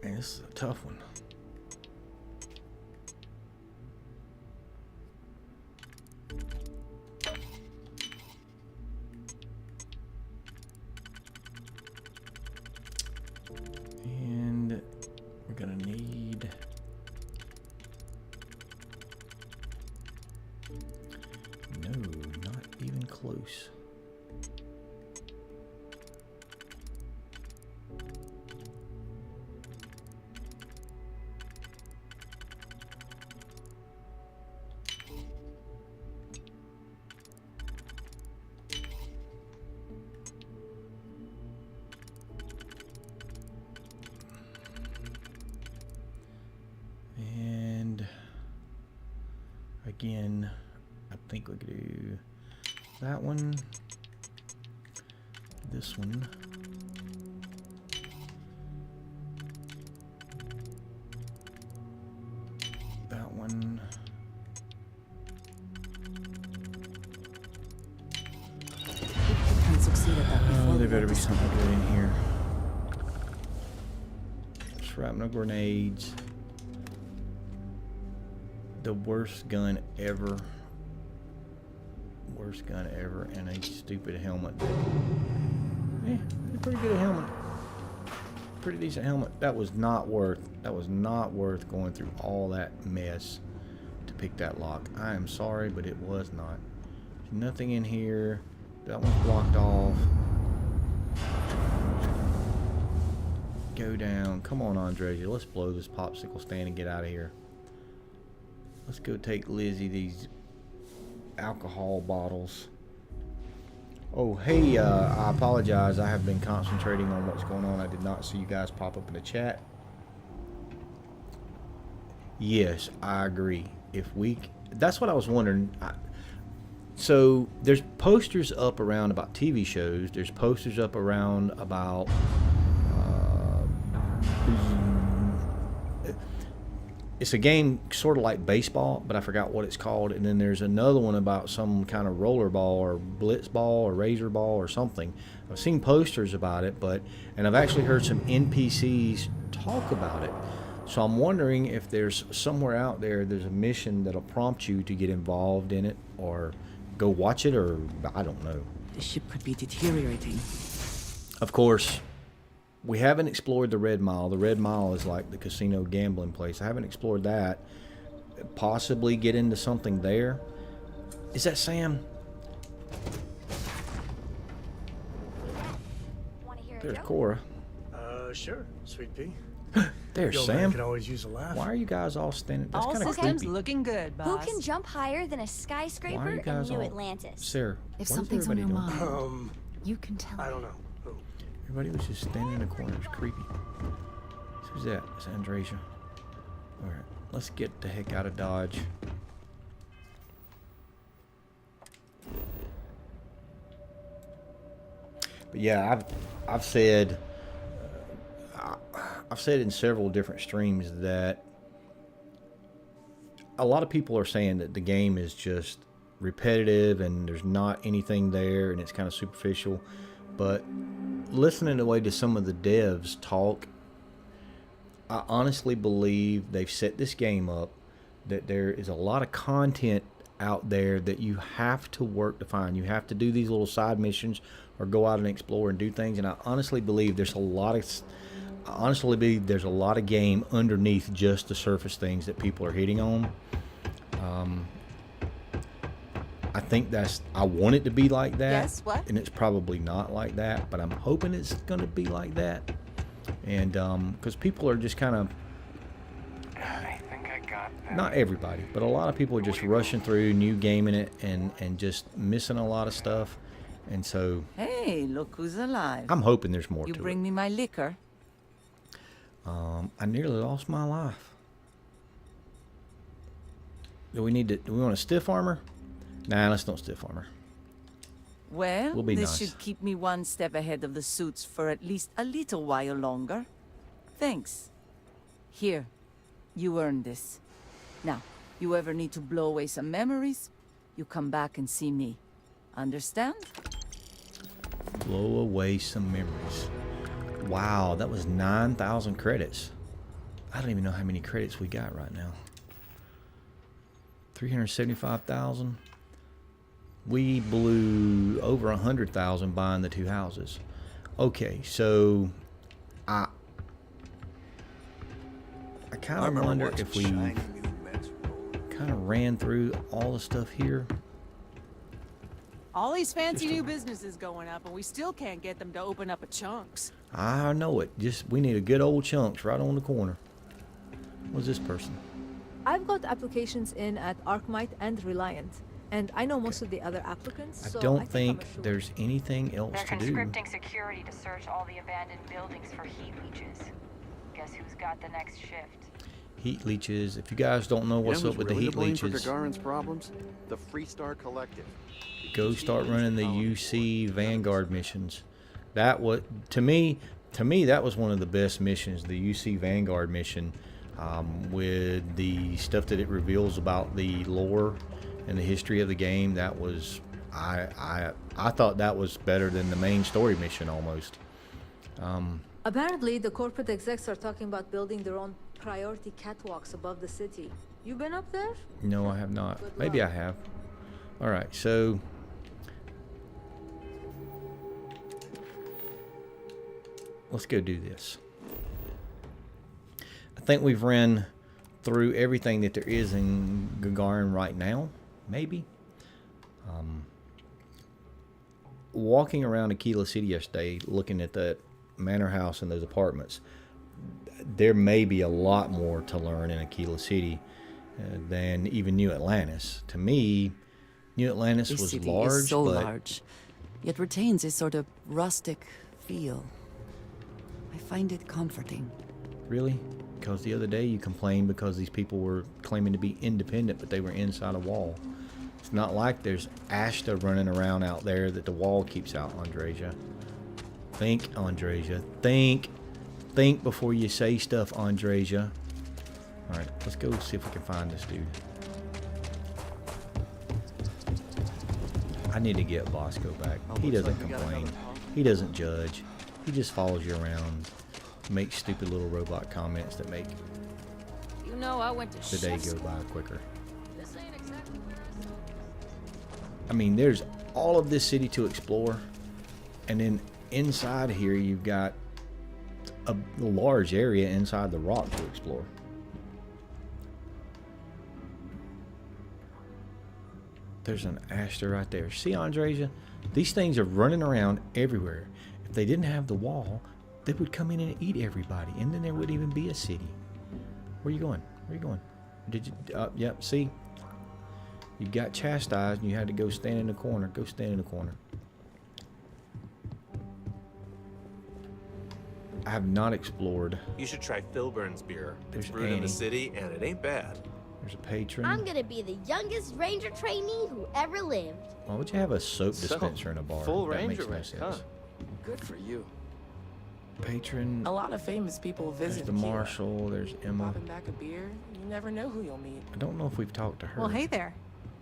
Man, this is a tough one. And we're gonna need no, not even close. And again, I think we could do that one, this one, that one, Can succeed at that before. oh, there better be something good in here. Shrapnel grenades. The worst gun ever. Worst gun ever, and a stupid helmet. Yeah, pretty good helmet. Pretty decent helmet. That was not worth going through all that mess to pick that lock. I am sorry, but it was not. There's nothing in here. That one's blocked off. Go down. Come on, Andreja. Let's blow this popsicle stand and get out of here. Let's go take Lizzie these alcohol bottles. Oh, hey, I apologize. I have been concentrating on what's going on. I did not see you guys pop up in the chat. Yes, I agree. That's what I was wondering. So there's posters up around about TV shows. There's posters up around about it's a game sort of like baseball, but I forgot what it's called. And then there's another one about some kind of roller ball or blitz ball or razor ball or something. I've seen posters about it, and I've actually heard some NPCs talk about it. So I'm wondering if there's somewhere out there, there's a mission that'll prompt you to get involved in it or go watch it, or I don't know. The ship could be deteriorating. Of course, we haven't explored the Red Mile. The Red Mile is like the casino gambling place. I haven't explored that. Possibly get into something there. Is that Sam? There's Cora. Sure, sweet pea. There's Yo, Sam. man, could always use a laugh. Why are you guys all standing? That's All kind of systems creepy. looking good, Who boss. can jump higher than a Why are skyscraper you in guys New all... Atlantis? Sarah, If what is something's on everybody your doing? mind, you can tell I me. don't know. Who? Everybody was just standing in the corner. It's creepy. Who's that? It's Andreja. Alright, let's get the heck out of Dodge. But yeah, I've said in several different streams that a lot of people are saying that the game is just repetitive and there's not anything there and it's kind of superficial. But listening to some of the devs talk, I honestly believe they've set this game up that there is a lot of content out there that you have to work to find. You have to do these little side missions or go out and explore and do things. And I honestly believe there's a lot of game underneath just the surface things that people are hitting on. I think I want it to be like that. Yes, what? And it's probably not like that, but I'm hoping it's going to be like that. And because people are just kind of, I think I got that. not everybody, but a lot of people are just rushing through, new gaming it, and just missing a lot of stuff. And so, Hey, look who's alive. I'm hoping there's more You to bring me my liquor. I nearly lost my life. Do we want a stiff armor? Nah, let's don't stiff armor. Well, We'll be this nice. should keep me one step ahead of the suits for at least a little while longer. Thanks. Here, you earned this. Now, you ever need to blow away some memories, you come back and see me. Understand? Blow away some memories. Wow, that was 9,000 credits. I don't even know how many credits we got right now. 375,000. We blew over 100,000 buying the 2 houses. Okay, so I kind of wonder if we kind of ran through all the stuff here. All these fancy new businesses going up, and we still can't get them to open up a chunks. I know it. We need a good old chunks right on the corner. What's this person? I've got applications in at Arkmite and Reliant, and I know most of the other applicants. So I don't I'm think a shoo-in. there's anything else They're to do. conscripting security to search all the abandoned buildings for heat leeches. Guess who's got the next shift? Heat leeches. If you guys don't know what's up with the heat leeches, For Gagarin's problems? The Freestar Collective. go start running the UC Vanguard missions. That was to me that was one of the best missions, the UC Vanguard mission, with the stuff that it reveals about the lore and the history of the game. That was I thought that was better than the main story mission almost. Apparently, the corporate execs are talking about building their own priority catwalks above the city. You been up there? No, I have not. Good Maybe I luck. have. All right, so let's go do this. I think we've ran through everything that there is in Gagarin right now, maybe. Walking around Akila City yesterday, looking at that manor house and those apartments, there may be a lot more to learn in Akila City than even New Atlantis. To me, New Atlantis This was city large, is so but large, yet retains a sort of rustic feel. I find it comforting. really, because the other day you complained because these people were claiming to be independent, but they were inside a wall. It's not like there's Ashta running around out there that the wall keeps out, Andreja. Think, Andreja. Think before you say stuff, Andreja. All right, let's go see if we can find this dude. I need to get Bosco back. He doesn't complain. He doesn't judge. He just follows you around, makes stupid little robot comments that make You know, I went to the day chef's go by quicker. This ain't exactly where I mean, there's all of this city to explore, and then inside here you've got a large area inside the rock to explore. There's an Ashta right there. See, Andreja? These things are running around everywhere. If they didn't have the wall, they would come in and eat everybody, and then there wouldn't even be a city. Where are you going? Where are you going? Did you? Yep. See, you got chastised, and you had to go stand in the corner. Go stand in the corner. I have not explored. You should try Filburn's beer. There's It's brewed in Annie. the city, and it ain't bad. There's a patron. I'm gonna be the youngest ranger trainee who ever lived. Why would you have a soap So, dispenser in a bar? full That ranger makes no rank, huh? sense. Good for you. Patron. A lot of famous people There's visit the Akila. Marshal. There's Emma. Popping back a beer, you never know who you'll meet. I don't know if we've talked to her. Well, hey there.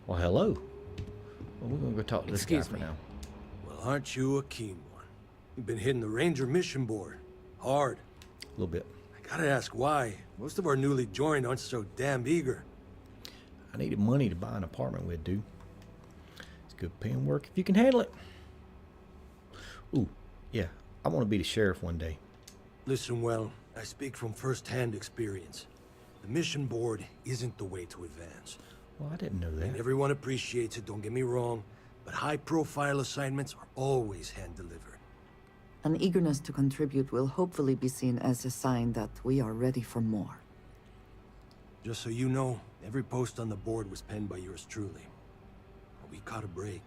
Well, hello. Well, we're gonna go talk to this guy Excuse for me. now. Well, aren't you a keen one? You've been hitting the ranger mission board. Hard. A little bit. I Gotta ask why. Most of our newly joined aren't so damn eager. I needed money to buy an apartment with, dude. It's good paying work if you can handle it. Ooh, yeah. I want to be the sheriff one day. Listen well, I speak from first-hand experience. The mission board isn't the way to advance. Well, I didn't know that. And everyone appreciates it, don't get me wrong, but high-profile assignments are always hand-delivered. An eagerness to contribute will hopefully be seen as a sign that we are ready for more. Just so you know, every post on the board was penned by yours truly. We caught a break.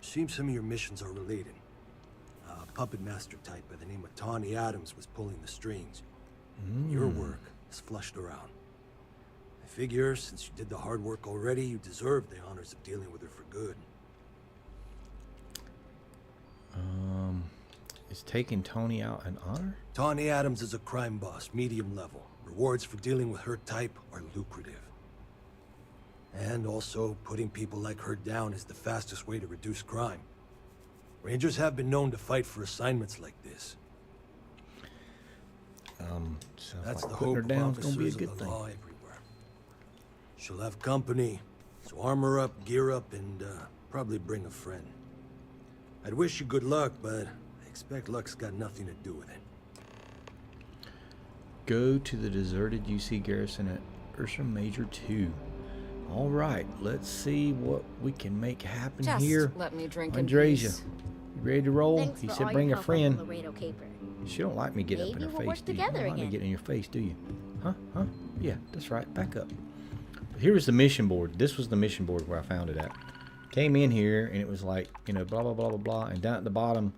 Seems some of your missions are related. A puppet master type by the name of Tawny Adams was pulling the strings. Your work is flushed around. I figure, since you did the hard work already, you deserve the honors of dealing with her for good. Is taking Tony out an honor? Tawny Adams is a crime boss, medium level. Rewards for dealing with her type are lucrative. And also, putting people like her down is the fastest way to reduce crime. Rangers have been known to fight for assignments like this. That's like the putting hope her down of is gonna be a officers good of the thing. law everywhere. She'll have company, so armor up, gear up, and probably bring a friend. I'd wish you good luck, but I expect luck's got nothing to do with it. Go to the deserted UC garrison at Ursa Major 2. All right, let's see what we can make happen Just here. let me drink in Andresia, peace. you ready to roll? Thanks He for said all bring your a help on the friend. Laredo Caper. She don't like me getting up in Maybe her we'll face, work do you? together You don't like me again. getting in your face, do you? Huh? Yeah, that's right. Back up. But here was the mission board. This was the mission board where I found it at. Came in here and it was like, you know, blah, blah, blah, blah, blah. And down at the bottom,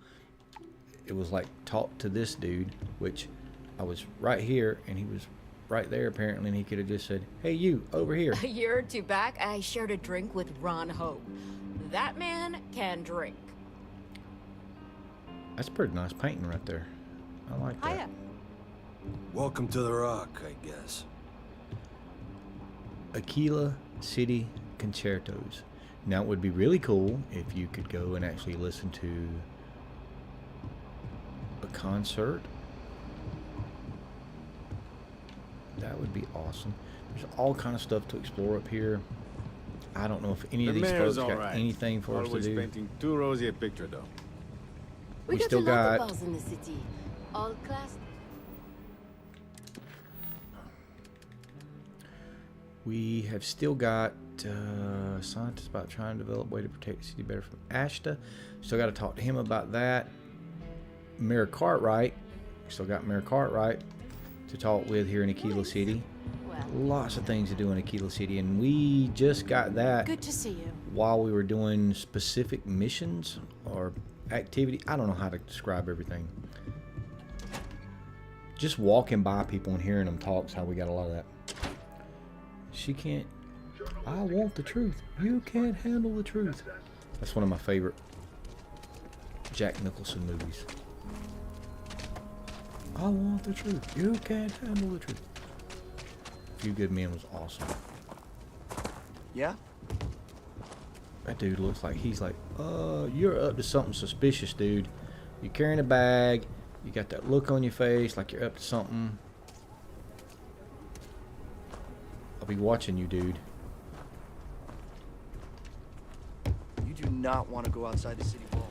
it was like, talk to this dude, which I was right here and he was right there apparently. And he could have just said, hey, you, over here. A year or two back, I shared a drink with Ron Hope. That man can drink. That's a pretty nice painting right there. I like that. Hiya. Welcome to the Rock, I guess. Akila City Concertos. Now it would be really cool if you could go and actually listen to a concert. That would be awesome. There's all kind of stuff to explore up here. I don't know if any of these folks got anything for us to Always do. painting too rosy a picture, though. We still got bars in the city. All class. We have still got scientists about trying to develop a way to protect the city better from Ashta. Still got to talk to him about that. Mayor Cartwright. Still got Mayor Cartwright to talk with here in Akila City. Lots of things to do in Akila City, and we just got that Good to see you. while we were doing specific missions or activity. I don't know how to describe everything. Just walking by people and hearing them talk's how we got a lot of that. She can't. I want the truth. You can't handle the truth. That's one of my favorite Jack Nicholson movies. I want the truth. You can't handle the truth. Few Good Men was awesome. Yeah? That dude looks like he's like, you're up to something suspicious, dude. You're carrying a bag. You got that look on your face like you're up to something. I'll be watching you, dude. You do not want to go outside the city wall.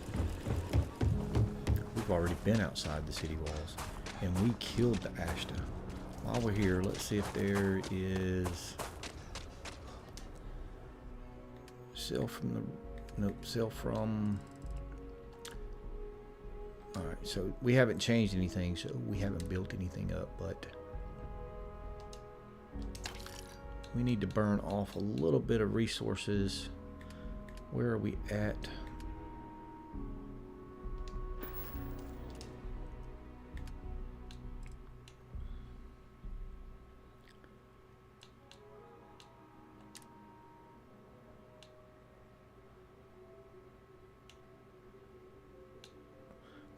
We've already been outside the city walls. And we killed the Ashta. While we're here, let's see if there is... Sell from the... Nope, sell from... Alright, so we haven't changed anything, so we haven't built anything up, but... We need to burn off a little bit of resources. Where are we at?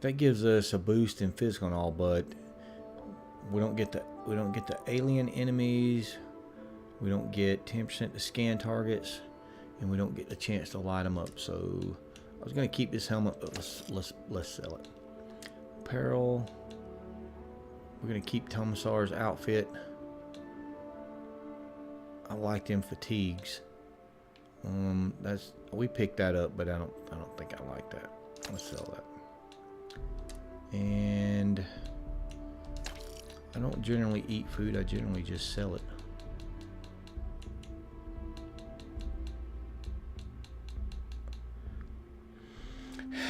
That gives us a boost in physical and all, but we don't get the alien enemies. We don't get 10% to scan targets, and we don't get the chance to light them up. So I was gonna keep this helmet, but let's sell it. Apparel. We're gonna keep Tomasar's outfit. I like them fatigues. We picked that up, but I don't think I like that. Let's sell that. And I don't generally eat food. I generally just sell it.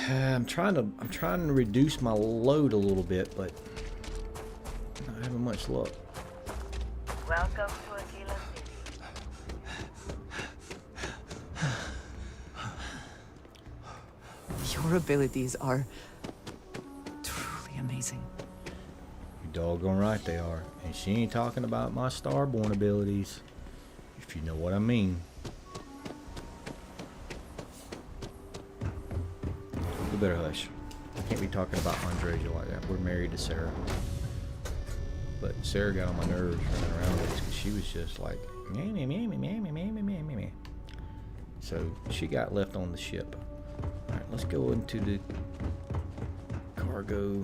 I'm trying to reduce my load a little bit, but I'm not having much luck. Welcome to Akila City. Your abilities are truly amazing. You're doggone right they are. And she ain't talking about my starborn abilities, if you know what I mean. You better hush. I can't be talking about Andreja like that. We're married to Sarah. But Sarah got on my nerves running around with us because she was just like, meh, meh, meh, meh, meh, meh, meh, meh, meh, meh. So she got left on the ship. Alright, let's go into the cargo.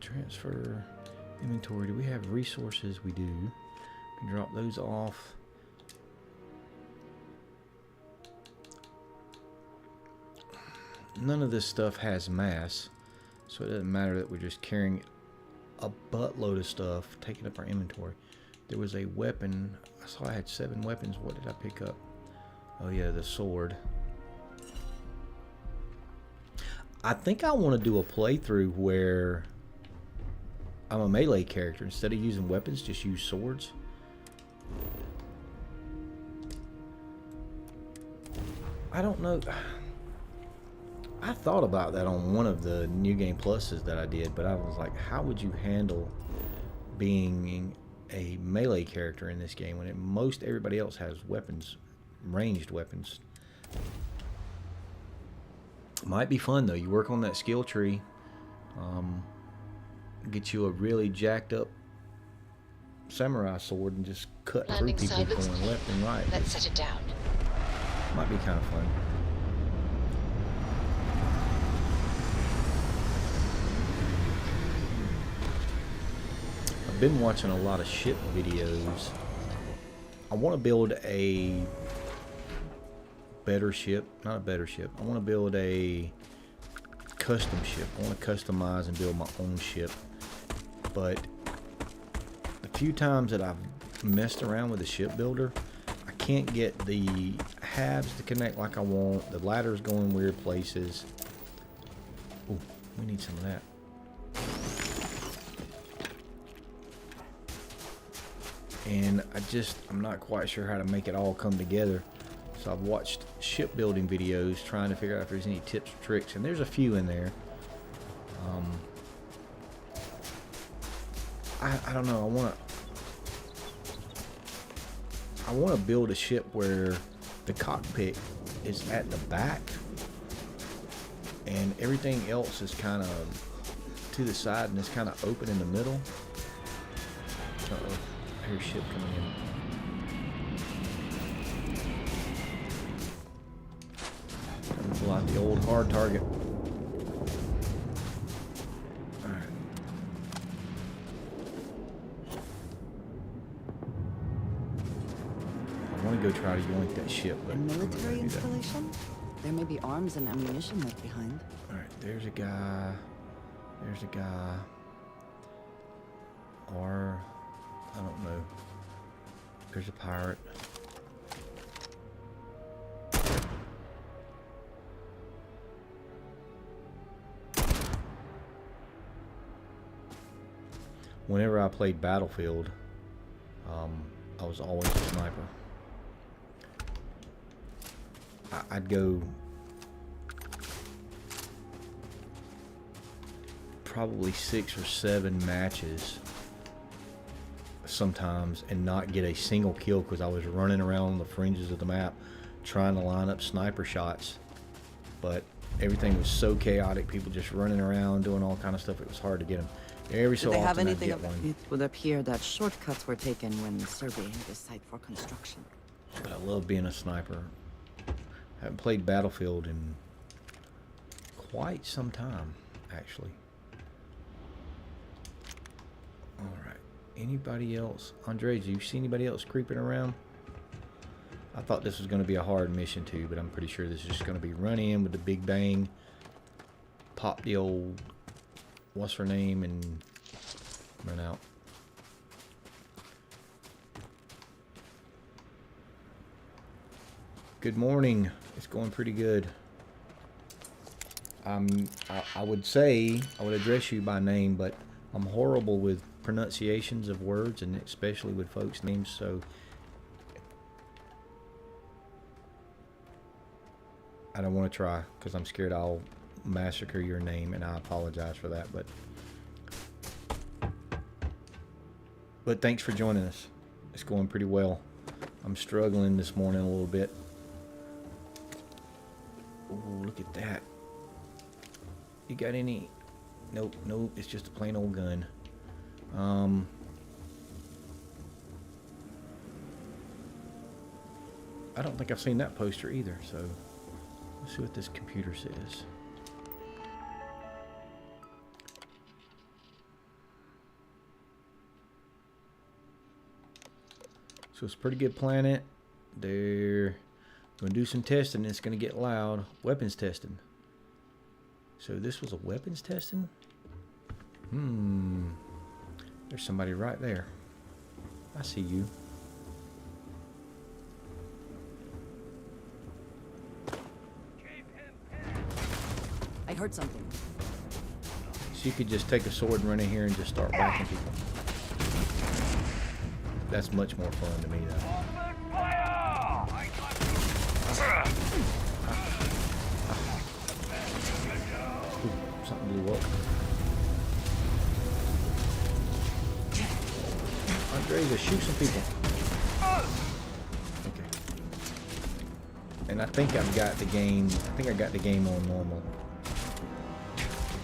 Transfer inventory. Do we have resources? We do. We can drop those off. None of this stuff has mass, so it doesn't matter that we're just carrying a buttload of stuff, taking up our inventory. There was a weapon. I saw I had 7 weapons. What did I pick up? Oh yeah, the sword. I think I want to do a playthrough where I'm a melee character. Instead of using weapons, just use swords. I don't know. I thought about that on one of the New Game Pluses that I did, but I was like, how would you handle being a melee character in this game when most everybody else has weapons, ranged weapons? Might be fun though. You work on that skill tree, get you a really jacked up samurai sword and just cut through people going left and right. Let's set it down. Might be kind of fun. I've been watching a lot of ship videos. I want to build a better ship. Not a better ship. I want to build a custom ship. I want to customize and build my own ship. But the few times that I've messed around with a ship builder, I can't get the halves to connect like I want. The ladders go in weird places. Ooh, we need some of that. And I'm not quite sure how to make it all come together. So I've watched shipbuilding videos trying to figure out if there's any tips or tricks, and there's a few in there. I don't know. I want to build a ship where the cockpit is at the back and everything else is kind of to the side and it's kind of open in the middle. Uh-oh. Here's ship coming in. Time to pull out the old hard target. Alright. I want to go try to yoink that ship, but A military installation? There may be arms and ammunition left behind. Alright, there's a guy. There's a guy. Or I don't know. There's a pirate. Whenever I played Battlefield, I was always a sniper. I'd go probably 6 or 7 matches sometimes and not get a single kill because I was running around on the fringes of the map trying to line up sniper shots, but everything was so chaotic, people just running around doing all kind of stuff, it was hard to get them. Every so often I'd get one. It would appear that shortcuts were taken when surveying the site for construction. But I love being a sniper. I haven't played Battlefield in quite some time, actually. Alright. Anybody else? Andre, do you see anybody else creeping around? I thought this was going to be a hard mission too, but I'm pretty sure this is just going to be run in with the big bang, pop the old what's her name, and run out. Good morning. It's going pretty good. I would say I would address you by name, but I'm horrible with pronunciations of words, and especially with folks' names, so I don't want to try because I'm scared I'll massacre your name, and I apologize for that. But thanks for joining us. It's going pretty well. I'm struggling this morning a little bit. Oh, look at that. You got any? Nope, nope. It's just a plain old gun. I don't think I've seen that poster either, so let's see what this computer says. So it's a pretty good planet. They're going to do some testing. It's going to get loud. Weapons testing. So this was a weapons testing? There's somebody right there. I see you. I heard something. So you could just take a sword and run in here and just start whacking people. That's much more fun to me, though. Ooh, something blew up. Andre, just shoot some people. Okay. And I think I've got the game. I think I got the game on normal.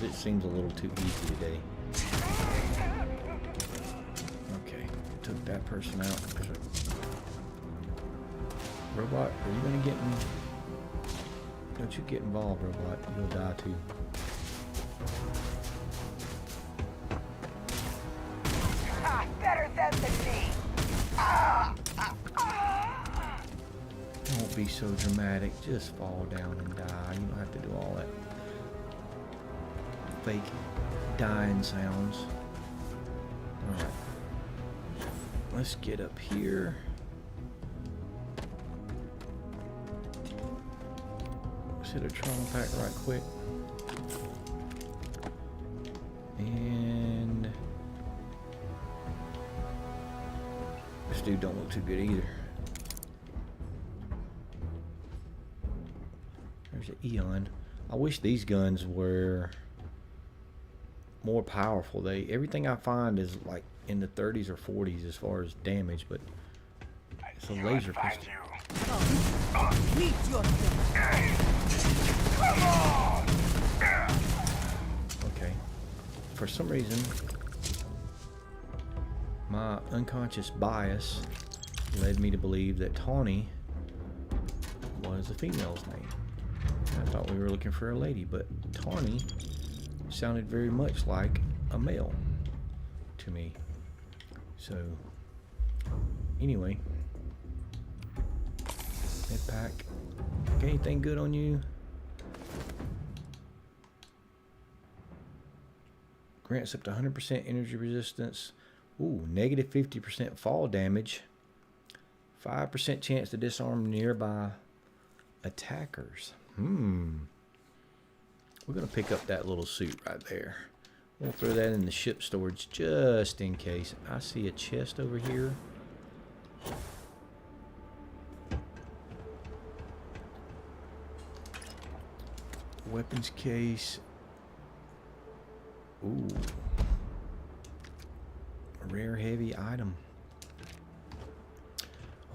It seems a little too easy today. Okay, took that person out. Robot, are you gonna get in? Don't you get involved, Robot. You'll die too. Better than the knee. Don't be so dramatic. Just fall down and die. You don't have to do all that fake dying sounds. Alright. Let's get up here. Let's hit a trauma pack right quick. And this dude don't look too good either. There's an Eon. I wish these guns were more powerful. Everything I find is like in the 30s or 40s as far as damage, but it's a laser pistol. Meet Okay. For some reason, my unconscious bias led me to believe that Tawny was a female's name. I thought we were looking for a lady, but Tawny sounded very much like a male to me. So anyway, med pack. Got anything good on you? Grants up to 100% energy resistance. Ooh, negative 50% fall damage. 5% chance to disarm nearby attackers. We're going to pick up that little suit right there. We'll throw that in the ship storage just in case. I see a chest over here. Weapons case. Ooh. A rare heavy item.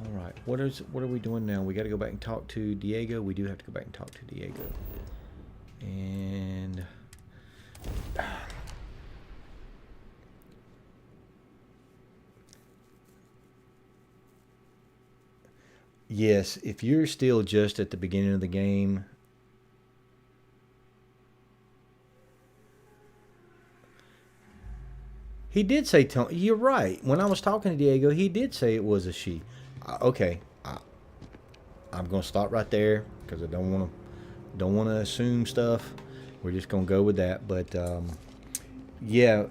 Alright, what are we doing now? We got to go back and talk to Diego. We do have to go back and talk to Diego. And yes, if you're still just at the beginning of the game, He did say, you're right. When I was talking to Diego, he did say it was a she. Okay, I'm gonna stop right there because I don't want to assume stuff. We're just gonna go with that. But yeah,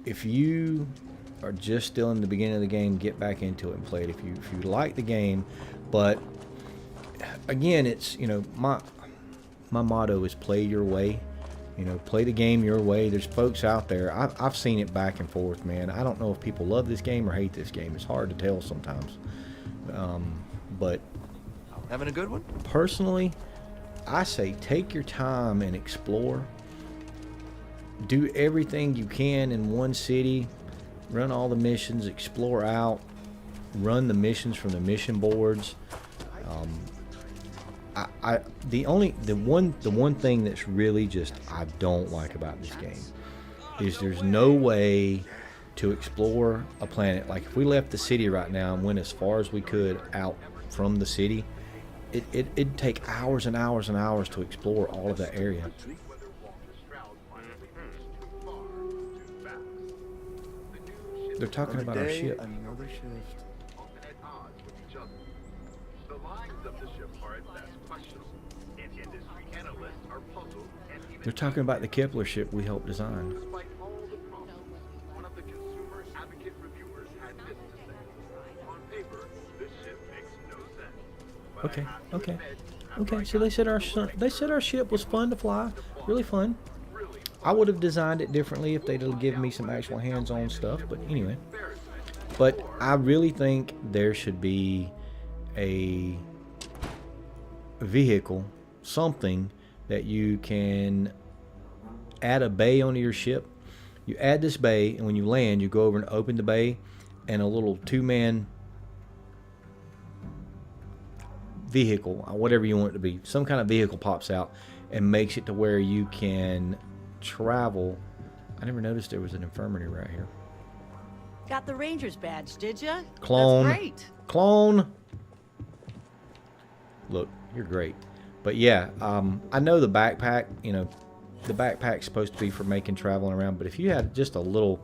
if you are just still in the beginning of the game, get back into it and play it. If you like the game, but again, it's, you know, my motto is play your way. You know, play the game your way. There's folks out there. I've seen it back and forth, man. I don't know if people love this game or hate this game. It's hard to tell sometimes. But having a good one? Personally, I say take your time and explore. Do everything you can in one city. Run all the missions. Explore out. Run the missions from the mission boards. The one thing that's really just I don't like about this game is there's no way to explore a planet. Like if we left the city right now and went as far as we could out from the city, it'd take hours and hours and hours to explore all of that area. They're talking about our ship. Another shift. They're talking about the Kepler ship we helped design. Okay. So they said our ship was fun to fly, really fun. I would have designed it differently if they'd have given me some actual hands-on stuff. But anyway, but I really think there should be a vehicle, something that you can add a bay onto your ship. You add this bay, and when you land, you go over and open the bay, and a little two-man vehicle, whatever you want it to be, some kind of vehicle pops out and makes it to where you can travel. I never noticed there was an infirmary right here. Got the Ranger's badge, did ya? Clone. That's great. Clone. Look, you're great. But yeah, I know the backpack, you know, the backpack's supposed to be for making traveling around, but if you had just a little,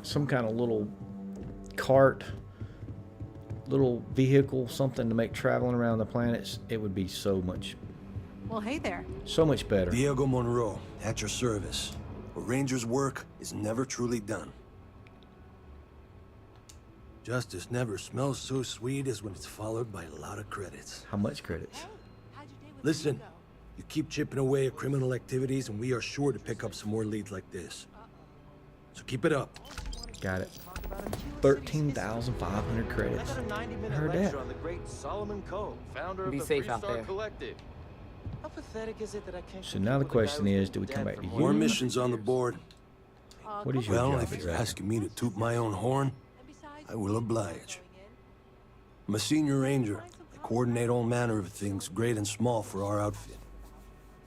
some kind of little cart, little vehicle, something to make traveling around the planets, it would be so much better. Diego Monroe, at your service. A ranger's work is never truly done. Justice never smells so sweet as when it's followed by a lot of credits. How much credits? Listen, you keep chipping away at criminal activities and we are sure to pick up some more leads like this. So keep it up. Got it. 13,500 credits. I heard that. On the great Solomon Coe, founder of Be the safe Free out Star there. Collective. How pathetic is it that I can't So now the question is, do we come back to you? More missions on the board. What is your Well, job if you're exactly? asking me to toot my own horn, I will oblige. I'm a senior ranger. I coordinate all manner of things, great and small, for our outfit.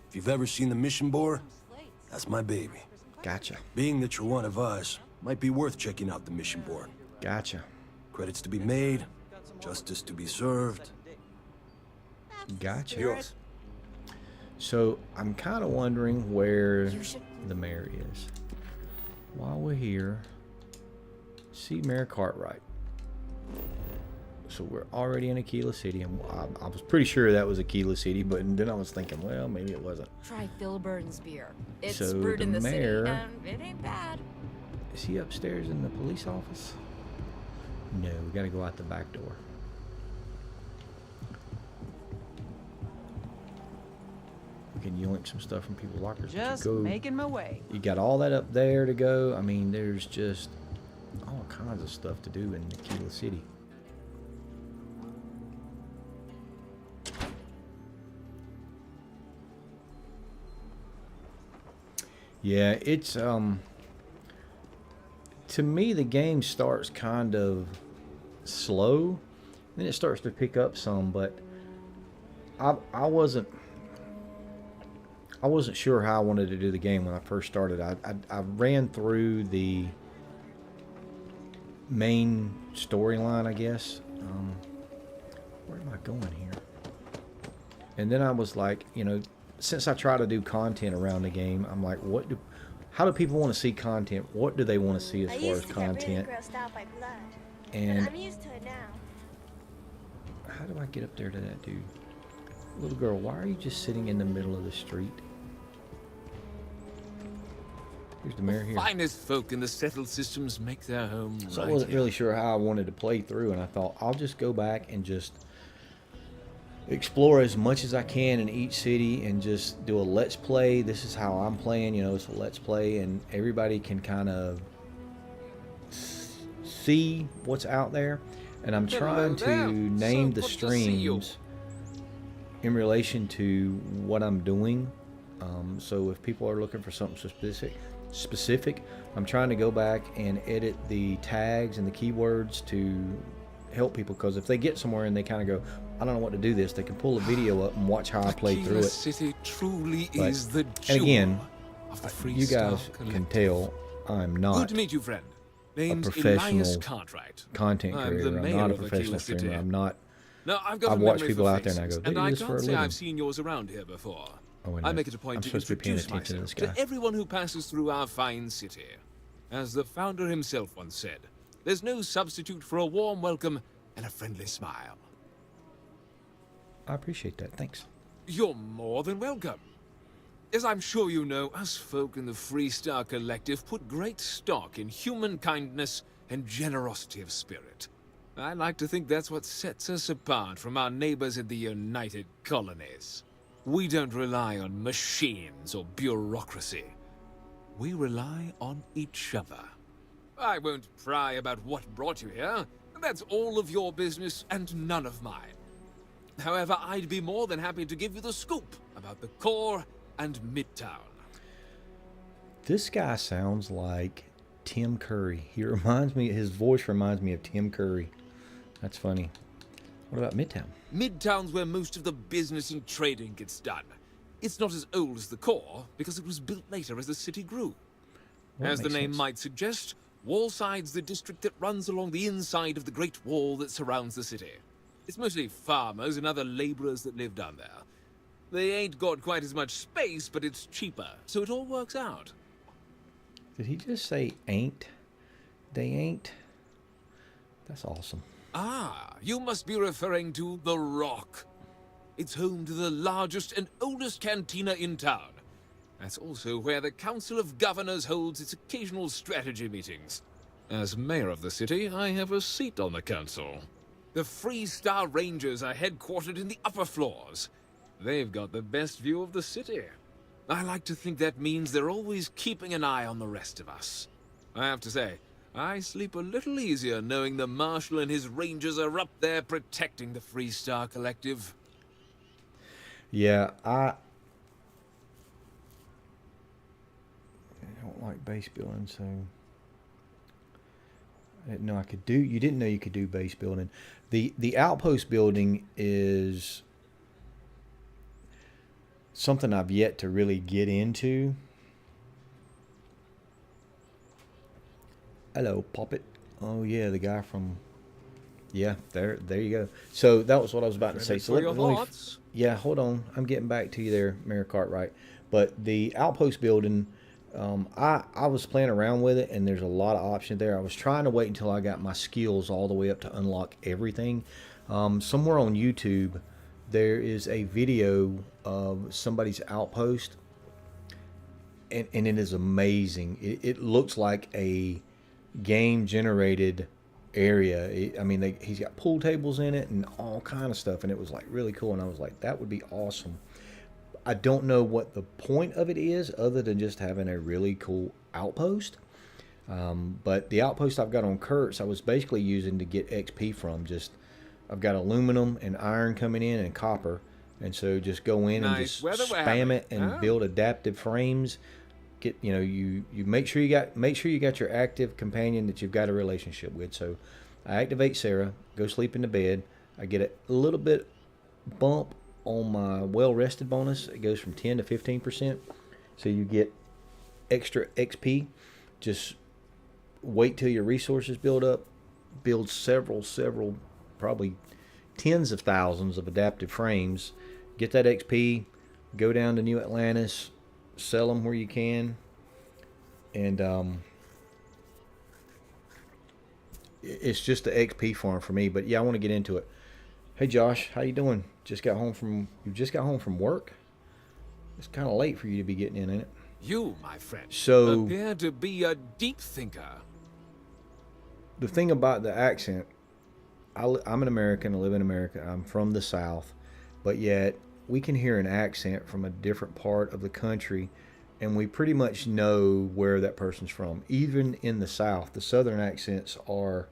If you've ever seen the mission board, that's my baby. Gotcha. Being that you're one of us, might be worth checking out the mission board. Gotcha. Credits to be made, justice to be served. Gotcha. Yours. So I'm kind of wondering where the mayor is. While we're here, see Mayor Cartwright. So we're already in Akila City, and I was pretty sure that was Akila City, but then I was thinking, well, maybe it wasn't. Try Filburn's beer. It's So brewed the in the mayor- city, and it ain't bad. Is he upstairs in the police office? No, we gotta go out the back door. We can yoink some stuff from people's lockers. but you Just go- making my way. You got all that up there to go. I mean, there's just all kinds of stuff to do in Akila City. Yeah, it's to me the game starts kind of slow, then it starts to pick up some, but I wasn't sure how I wanted to do the game when I first started. I ran through the main storyline, I guess. Where am I going here? And then I was like, you know, since I try to do content around the game, I'm like, how do people want to see content? What do they want to see as far as content? And I'm used to it now. how do I get up there to that dude? Little girl, why are you just sitting in the middle of the street? Here's the mayor here. Finest folk in the settled systems make their home. So I wasn't really sure how I wanted to play through, and I thought I'll just go back and just explore as much as I can in each city and just do a let's play. This is how I'm playing, you know, it's a let's play, and everybody can kind of see what's out there. And I'm trying to name the streams in relation to what I'm doing. So if people are looking for something specific, I'm trying to go back and edit the tags and the keywords to help people, because if they get somewhere and they kind of go, I don't know what to do this, they can pull a video up and watch how I play through it. City truly is the and again, of the Free you guys Star can tell I'm not Good to meet you, friend. a Name's professional Cartwright. content I'm creator. the I'm mayor not a of professional Akila streamer. City. I'm not. Now, I've got I a watch memory people for out there and I faces, go, they and do I this for a can't say living. I've seen yours around here before. Oh, wait a I minute. make it a point I'm to supposed to be paying introduce attention to myself this guy. to everyone who passes through our fine city. As the founder himself once said, there's no substitute for a warm welcome and a friendly smile. I appreciate that. Thanks. You're more than welcome. As I'm sure you know, us folk in the Free Star Collective put great stock in human kindness and generosity of spirit. I like to think that's what sets us apart from our neighbors in the United Colonies. We don't rely on machines or bureaucracy. We rely on each other. I won't pry about what brought you here. That's all of your business and none of mine. However, I'd be more than happy to give you the scoop about the core and Midtown. This guy sounds like Tim Curry. He reminds me, his voice reminds me of Tim Curry. That's funny. What about Midtown? Midtown's where most of the business and trading gets done. It's not as old as the core, because it was built later as the city grew. Well, as the makes name sense. might suggest, Wallside's the district that runs along the inside of the Great Wall that surrounds the city. It's mostly farmers and other laborers that live down there. They ain't got quite as much space, but it's cheaper, so it all works out. Did he just say ain't? They ain't? That's awesome. Ah, you must be referring to The Rock. It's home to the largest and oldest cantina in town. That's also where the Council of Governors holds its occasional strategy meetings. As mayor of the city, I have a seat on the council. The Free Star Rangers are headquartered in the upper floors. They've got the best view of the city. I like to think that means they're always keeping an eye on the rest of us. I have to say, I sleep a little easier knowing the Marshal and his Rangers are up there protecting the Free Star Collective. Yeah, I don't like base building, so I didn't know I could do. You didn't know you could do base building. The outpost building is something I've yet to really get into. Hello, Poppet. Oh yeah, the guy from. Yeah, there you go. So that was what I was about to say. So yeah, hold on. I'm getting back to you there, Mayor Cartwright. But the outpost building, I was playing around with it, and there's a lot of options there. I was trying to wait until I got my skills all the way up to unlock everything. Somewhere on YouTube, there is a video of somebody's outpost, and it is amazing. It looks like a game-generated area. I mean, he's got pool tables in it and all kind of stuff, and it was like really cool, and I was like, that would be awesome. I don't know what the point of it is other than just having a really cool outpost, but the outpost I've got on Kurtz I was basically using to get XP from. Just I've got aluminum and iron coming in and copper, and so just go in and just spam it and build adaptive frames. Get, you know, you make sure you got your active companion that you've got a relationship with. So I activate Sarah, go sleep in the bed. I get a little bit bump on my well rested bonus. It goes from 10 to 15%. So you get extra XP. Just wait till your resources build up. Build several, probably tens of thousands of adaptive frames. Get that XP. go down to New Atlantis, sell them where you can, and it's just the XP farm for me. But yeah, I want to get into it. Hey Josh, how you doing? You just got home from work? It's kind of late for you to be getting in it. You, my friend, So appear to be a deep thinker. the thing about the accent, I'm an American. I live in America. I'm from the South, but yet we can hear an accent from a different part of the country, and we pretty much know where that person's from. Even in the South, the Southern accents are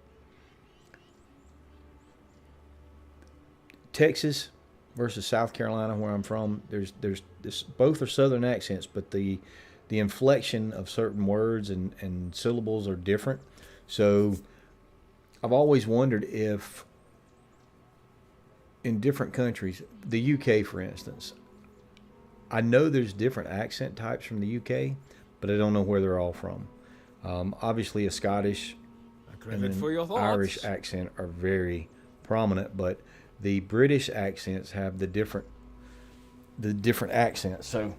Texas versus South Carolina, where I'm from. There's this, both are Southern accents, but the inflection of certain words and syllables are different. So I've always wondered if in different countries, the UK for instance, I know there's different accent types from the UK, but I don't know where they're all from. Obviously a Scottish and an Irish accent are very prominent, but the British accents have the different accents. So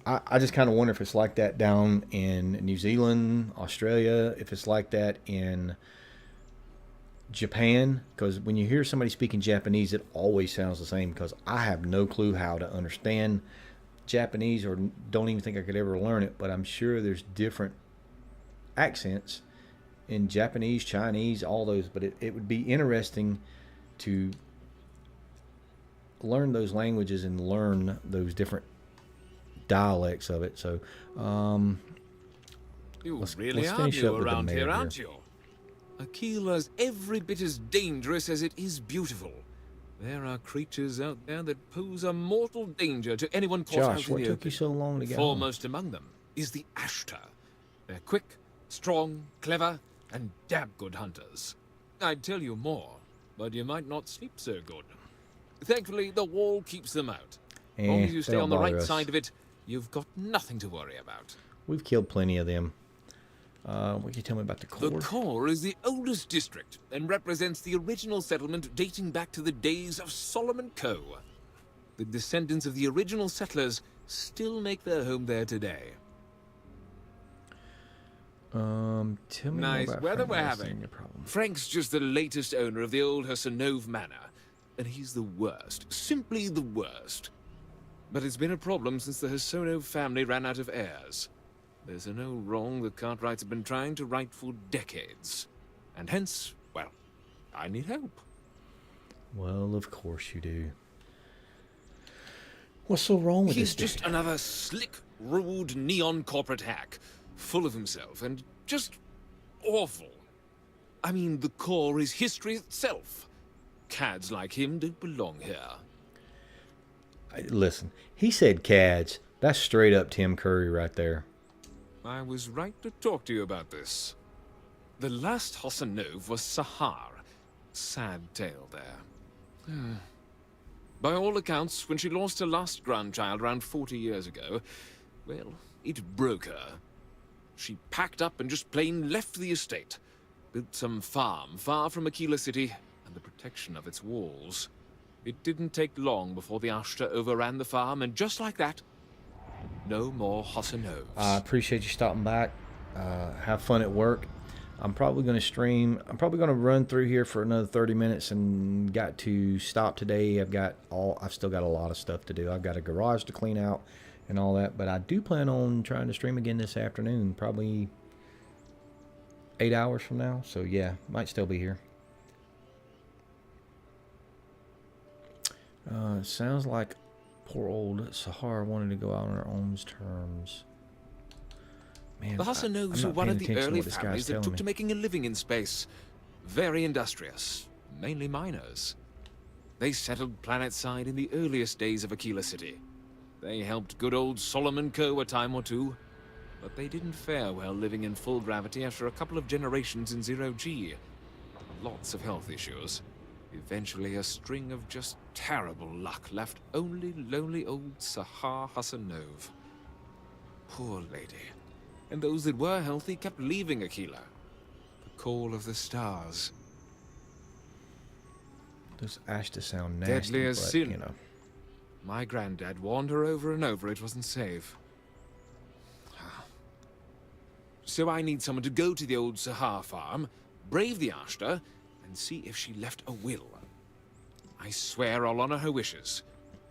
I just kind of wonder if it's like that down in New Zealand, Australia, if it's like that in Japan, because when you hear somebody speaking Japanese, it always sounds the same, because I have no clue how to understand Japanese, or don't even think I could ever learn it, but I'm sure there's different accents in Japanese, Chinese, all those, but it would be interesting to learn those languages and learn those different dialects of it. So You really are new around here, aren't you? Akila's every bit as dangerous as it is beautiful. There are creatures out there that pose a mortal danger to anyone caught out in the open. Josh, what took you so long to get home? Foremost among them is the Ashtar. They're quick, strong, clever, and damn good hunters. I'd tell you more, but you might not sleep so good. Thankfully, the wall keeps them out. As long as you stay on the right side of it, you've got nothing to worry about. We've killed plenty of them. What can you tell me about the core? The core is the oldest district and represents the original settlement dating back to the days of Solomon Co. The descendants of the original settlers still make their home there today. Tell me Nice more about weather Frank we're Nelson, having. your problem. Frank's just the latest owner of the old Hassanov Manor, and he's the worst, simply the worst. But it's been a problem since the Hassanov family ran out of heirs. There's an old wrong the Cartwrights have been trying to right for decades. And hence, well, I need help. Well, of course you do. What's so wrong with He's this just dude? another slick, rude, neon corporate hack, full of himself and just awful. I mean, the core is history itself. Cads like him don't belong here. Listen, he said cads. That's straight up Tim Curry right there. I was right to talk to you about this. The last Hassanov was Sahar. Sad tale there. By all accounts, when she lost her last grandchild around 40 years ago, well, it broke her. She packed up and just plain left the estate. Built some farm far from Akila City and the protection of its walls. It didn't take long before the Ashtar overran the farm, and just like that, no more Hassanovs. I appreciate you stopping back. Have fun at work. I'm probably going to stream. I'm probably going to run through here for another 30 minutes and got to stop today. I've still got a lot of stuff to do. I've got a garage to clean out and all that, but I do plan on trying to stream again this afternoon, probably 8 hours from now. So yeah, might still be here. Sounds like poor old Sahar wanted to go out on her own terms. Man, The Hassanovs were one of the early families that took to making a living in space. Very industrious, mainly miners. They settled planetside in the earliest days of Akila City. They helped good old Solomon Co. a time or two, but they didn't fare well living in full gravity after a couple of generations in zero-G. Lots of health issues. Eventually, a string of just terrible luck left only lonely old Sahar Hassanov. Poor lady. And those that were healthy kept leaving Akila. The call of the stars. Those Ashta sound nasty, Deadly as but, sin. you know. My granddad warned her over and over it wasn't safe. So I need someone to go to the old Sahar farm, brave the Ashta, and see if she left a will. I swear I'll honor her wishes.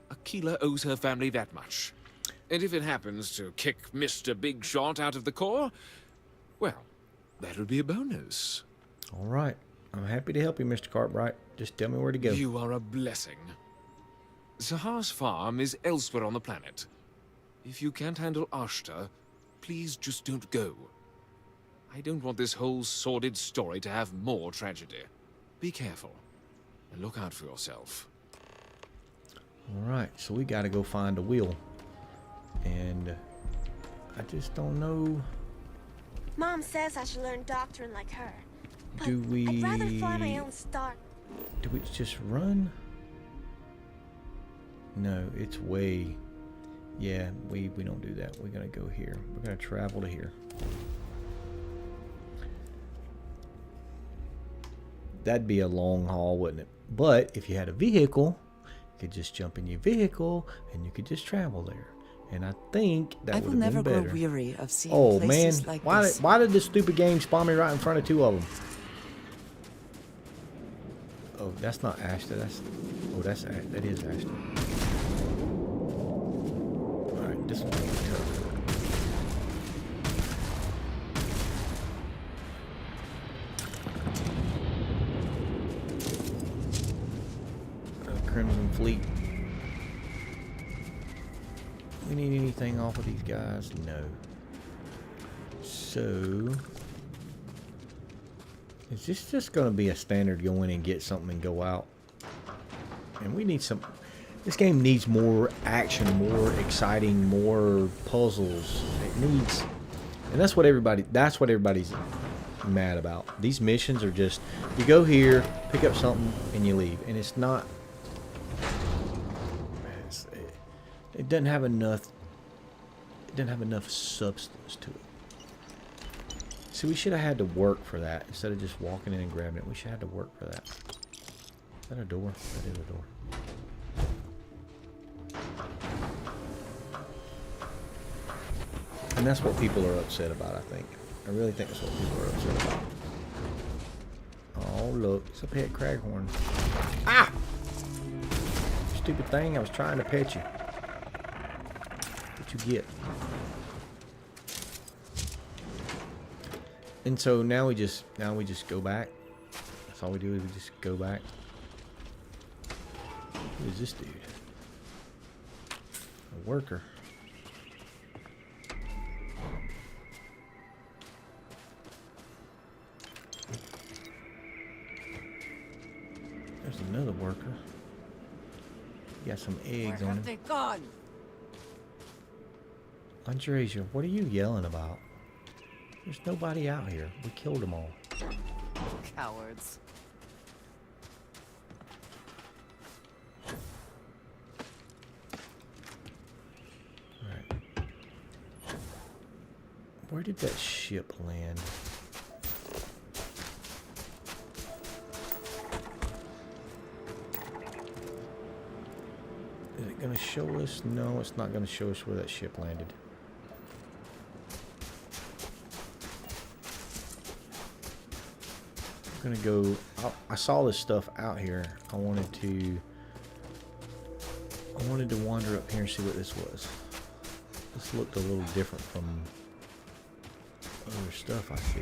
Akila owes her family that much. And if it happens to kick Mr. Big Shot out of the Corps, well, that'll be a bonus. All right. I'm happy to help you, Mr. Cartwright. Just tell me where to go. You are a blessing. Sahar's farm is elsewhere on the planet. If you can't handle Ashta, please just don't go. I don't want this whole sordid story to have more tragedy. Be careful, and look out for yourself. All right, so we got to go find a wheel. And I just don't know. Mom says I should learn doctrine like her. But Do we... I'd rather fly my own star. Do we just run? No, it's way... Yeah, we don't do that. We're going to go here. We're going to travel to here. That'd be a long haul, wouldn't it? But if you had a vehicle, you could just jump in your vehicle and you could just travel there. And I think that would have been better. I will never grow weary of seeing oh places man, like this. why did this stupid game spawn me right in front of two of them? Oh, that's not Ashta. That is Ashta. All right, this one's tough. Crimson Fleet. We need anything off of these guys? No. So, is this just going to be a standard go in and get something and go out? And we need some... This game needs more action, more exciting, more puzzles. It needs... And that's what everybody's mad about. These missions are just... You go here, pick up something, and you leave. And it's not... It doesn't have enough. It doesn't have enough substance to it. See, we should have had to work for that instead of just walking in and grabbing it. We should have had to work for that. Is that a door? That is a door. And that's what people are upset about, I think. I really think that's what people are upset about. Oh, look. It's a pet craghorn. Ah! Stupid thing. I was trying to pet you. What you get? And so now we just go back. That's all we do is we just go back. Who is this dude? A worker. There's another worker. Got some eggs on him. They gone? Andresia, what are you yelling about? There's nobody out here. We killed them all. Cowards. Alright. Where did that ship land? Is it going to show us? No, it's not going to show us where that ship landed. I'm going to go... I saw this stuff out here. I wanted to wander up here and see what this was. This looked a little different from other stuff I see.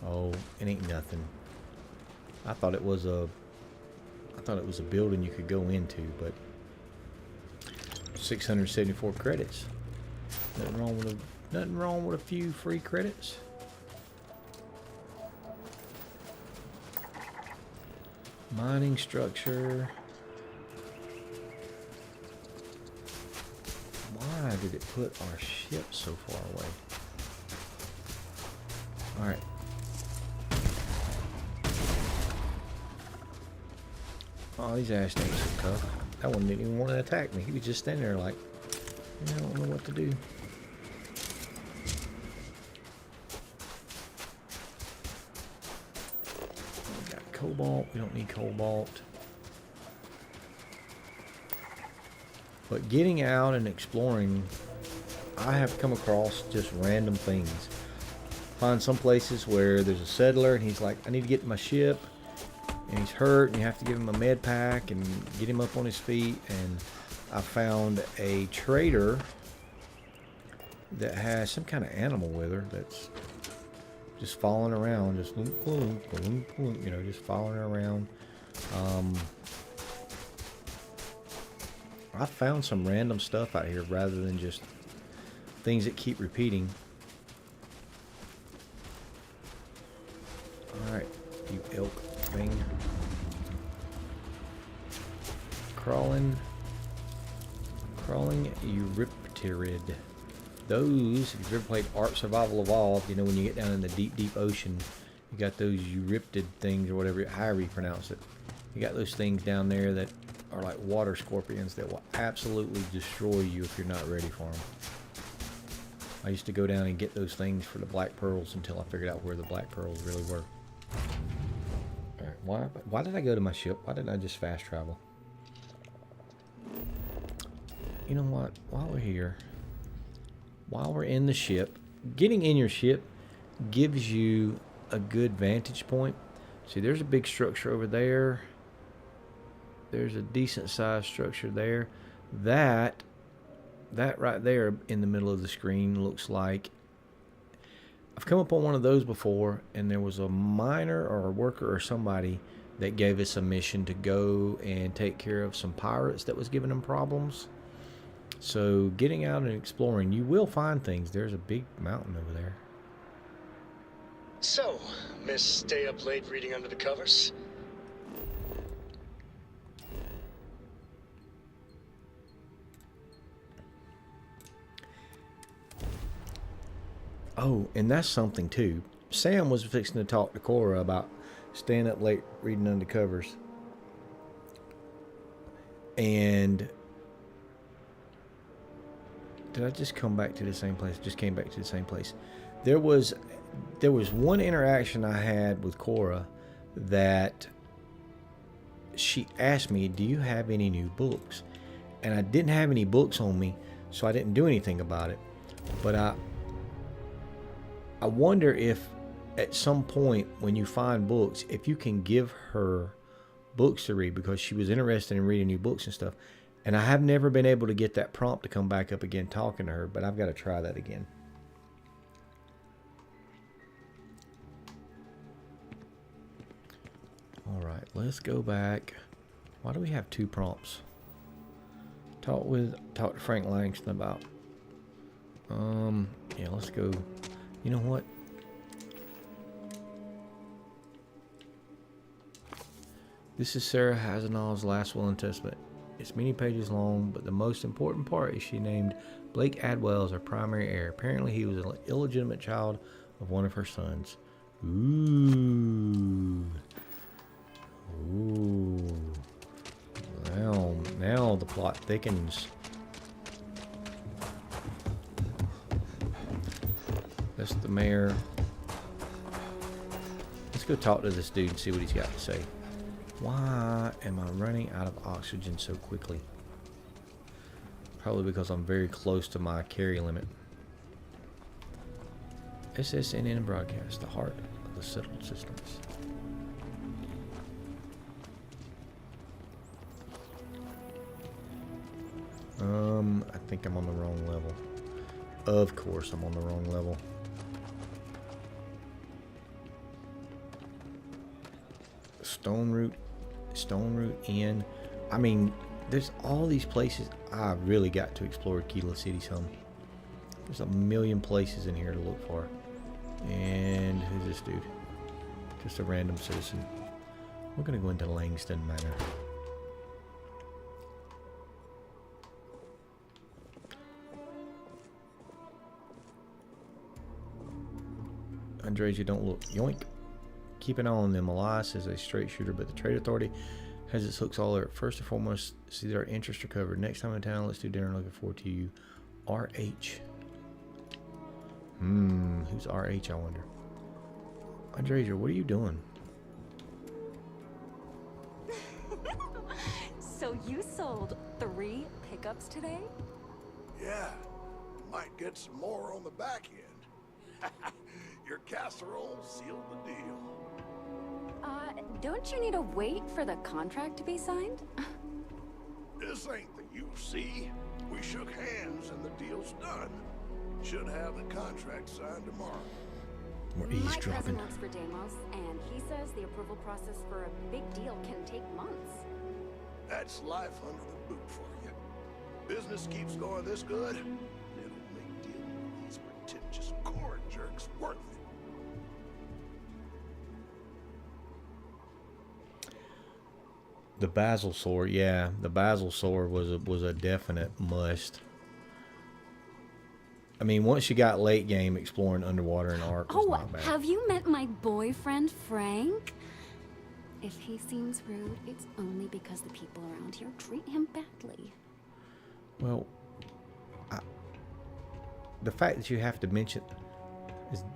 Oh, it ain't nothing. I thought it was a building you could go into, but 674 credits. Nothing wrong with a few free credits. Mining structure. Why did it put our ship so far away? All right. Oh, these ass things are tough. That one didn't even want to attack me. He was just standing there like, I don't know what to do. Got cobalt. We don't need cobalt. But getting out and exploring, I have come across just random things. Find some places where there's a settler and he's like, I need to get to my ship, and he's hurt and you have to give him a med pack and get him up on his feet. And I found a trader that has some kind of animal with her that's just following around, just you know, just following around. I found some random stuff out here rather than just things that keep repeating. Alright, you elk thing. Crawling Eurypterid. Those, if you've ever played Ark Survival Evolved, you know when you get down in the deep, deep ocean, you got those Euryptid things, or whatever, however you pronounce it. You got those things down there that are like water scorpions that will absolutely destroy you if you're not ready for them. I used to go down and get those things for the black pearls until I figured out where the black pearls really were. Alright, why did I go to my ship? Why didn't I just fast travel? You know what? While we're here, while we're in the ship, getting in your ship gives you a good vantage point. See, there's a big structure over there. There's a decent sized structure there. That right there in the middle of the screen looks like, I've come up on one of those before, and there was a miner or a worker or somebody that gave us a mission to go and take care of some pirates that was giving them problems. So getting out and exploring, you will find things. There's a big mountain over there. So, Miss Stay Up Late reading under the covers? Oh, and that's something too. Sam was fixing to talk to Cora about staying up late reading under covers. And did I just come back to the same place? Just came back to the same place. There was one interaction I had with Cora that she asked me, do you have any new books? And I didn't have any books on me, so I didn't do anything about it. But I wonder if at some point when you find books, if you can give her books to read, because she was interested in reading new books and stuff. And I have never been able to get that prompt to come back up again talking to her, but I've got to try that again. Alright, let's go back. Why do we have two prompts? Talk to Frank Langston about. Yeah, let's go. You know what? This is Sarah Hasenau's last will and testament. It's many pages long, but the most important part is she named Blake Adwell as her primary heir. Apparently he was an illegitimate child of one of her sons. Ooh. Ooh. Now the plot thickens. That's the mayor. Let's go talk to this dude and see what he's got to say. Why am I running out of oxygen so quickly? Probably because I'm very close to my carry limit. SSNN broadcast, the heart of the settled systems. I think I'm on the wrong level. Of course I'm on the wrong level. Stone Root Inn. I mean, there's all these places. I really got to explore Akila City some. There's a million places in here to look for. And who's this dude? Just a random citizen. We're gonna go into Langston Manor. Andreja, don't look. Yoink. Keep an eye on them. Elias is a straight shooter, but the trade authority has its hooks all over. First and foremost, see that our interests are covered. Next time in town, let's do dinner. Looking forward to you. RH. Who's RH, I wonder? Andreja, what are you doing? So you sold 3 pickups today? Yeah, might get some more on the back end. Your casserole sealed the deal. Don't you need to wait for the contract to be signed? This ain't the UFC. We shook hands and the deal's done. Should have the contract signed tomorrow. We're My eavesdropping. cousin works for Deimos, and he says the approval process for a big deal can take months. That's life under the boot for you. Business keeps going this good, it'll make dealing with these pretentious court jerks worth it. The basil sword, yeah, the basil sword was a definite must. I mean, once you got late game exploring underwater and Ark was not bad. Have you met my boyfriend, Frank? If he seems rude, it's only because the people around here treat him badly. Well, the fact that you have to mention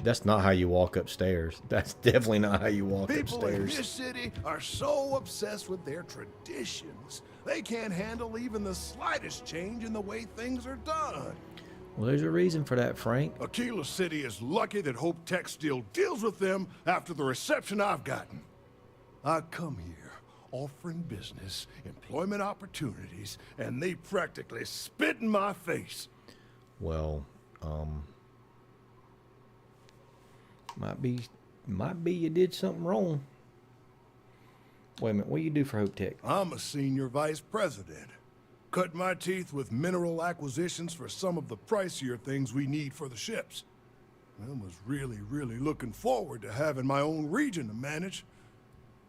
that's not how you walk upstairs. That's definitely not how you walk People in upstairs. this city are so obsessed with their traditions, they can't handle even the slightest change in the way things are done. Well, there's a reason for that, Frank. Akila City is lucky that Hope Tech still deals with them after the reception I've gotten. I come here offering business, employment opportunities, and they practically spit in my face. Well, might be you did something wrong. Wait a minute, what do you do for Hope Tech? I'm a senior vice president. Cut my teeth with mineral acquisitions for some of the pricier things we need for the ships. I was really looking forward to having my own region to manage.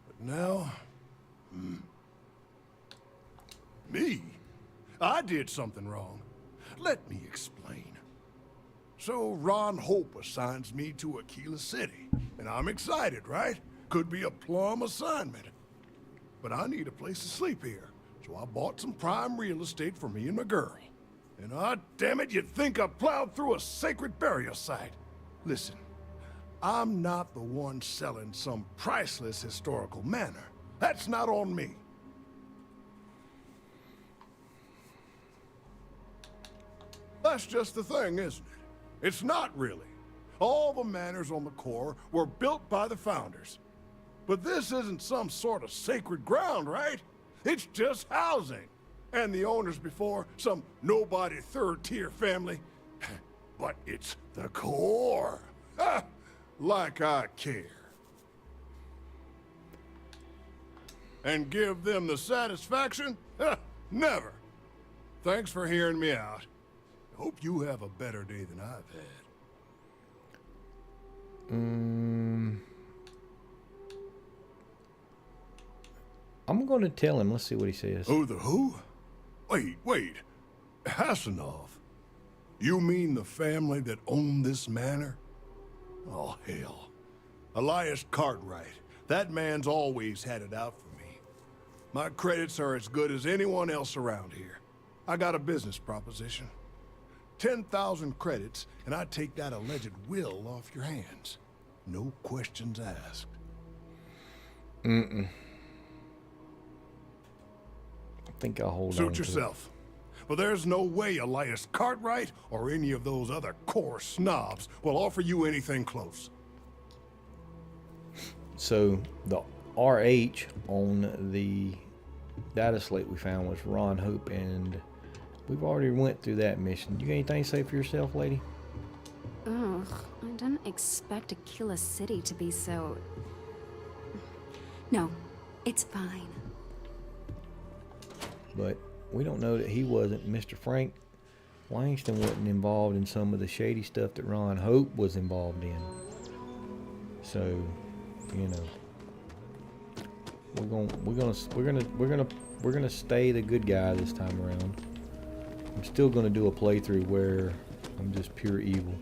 But now... Me? I did something wrong. Let me explain. So Ron Hope assigns me to Akila City, and I'm excited, right? Could be a plum assignment. But I need a place to sleep here, so I bought some prime real estate for me and my girl. And damn it, you'd think I plowed through a sacred burial site. Listen, I'm not the one selling some priceless historical manor. That's not on me. That's just the thing, isn't it? It's not really. All the manors on the core were built by the founders. But this isn't some sort of sacred ground, right? It's just housing. And the owners before, some nobody third-tier family. But it's the core. Like I care. And give them the satisfaction? Never. Thanks for hearing me out. Hope you have a better day than I've had. I'm going to tell him. Let's see what he says. Oh, the who? Wait. Hassanov. You mean the family that owned this manor? Oh, hell. Elias Cartwright. That man's always had it out for me. My credits are as good as anyone else around here. I got a business proposition. 10,000 credits, and I take that alleged will off your hands. No questions asked. I think I'll hold on Suit yourself. But there's no way Elias Cartwright or any of those other core snobs will offer you anything close. So the RH on the data slate we found was Ron Hope, and we've already went through that mission. You got anything to say for yourself, lady? Ugh, I didn't expect Akila City to be so... No, it's fine. But we don't know that he wasn't. Mr. Frank Langston wasn't involved in some of the shady stuff that Ron Hope was involved in. So, you know, we're gonna stay the good guy this time around. I'm still gonna do a playthrough where I'm just pure evil.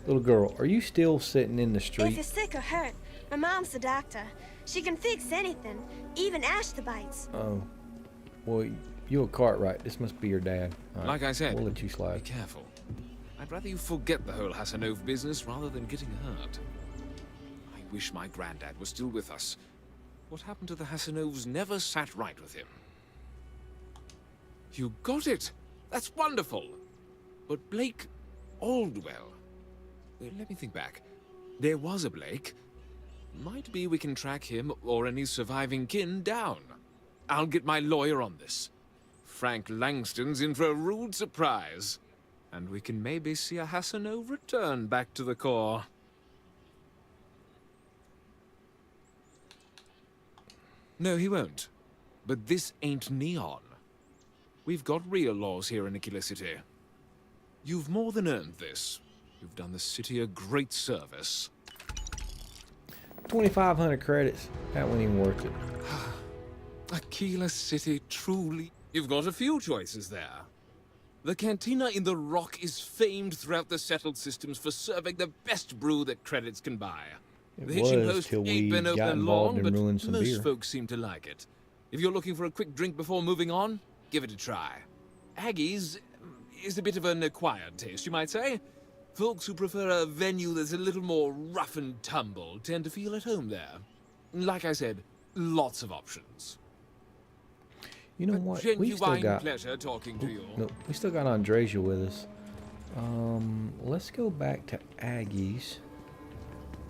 Little girl, are you still sitting in the street? If you're sick or hurt, my mom's the doctor. She can fix anything, even ash bites. Oh, well, you're Cartwright. This must be your dad. All right, Like I said, we'll let you slide. be careful. I'd rather you forget the whole Hasanov business rather than getting hurt. I wish my granddad was still with us. What happened to the Hasanovs never sat right with him. You got it! That's wonderful! But Blake Aldwell... Let me think back. There was a Blake. Might be we can track him or any surviving kin down. I'll get my lawyer on this. Frank Langston's in for a rude surprise. And we can maybe see a Hasanov return back to the core. No, he won't. But this ain't Neon. We've got real laws here in Akila City. You've more than earned this. You've done the city a great service. 2,500 credits. That wasn't even worth it. Akila City, truly. You've got a few choices there. The cantina in the Rock is famed throughout the settled systems for serving the best brew that credits can buy. The Hitching Post ain't been open long, but most folks seem to like it. If you're looking for a quick drink before moving on, give it a try. Aggie's is a bit of an acquired taste, you might say. Folks who prefer a venue that's a little more rough and tumble tend to feel at home there. Like I said, lots of options. You know what? We still got pleasure talking to you. No, we still got Andresia with us. Let's go back to Aggie's.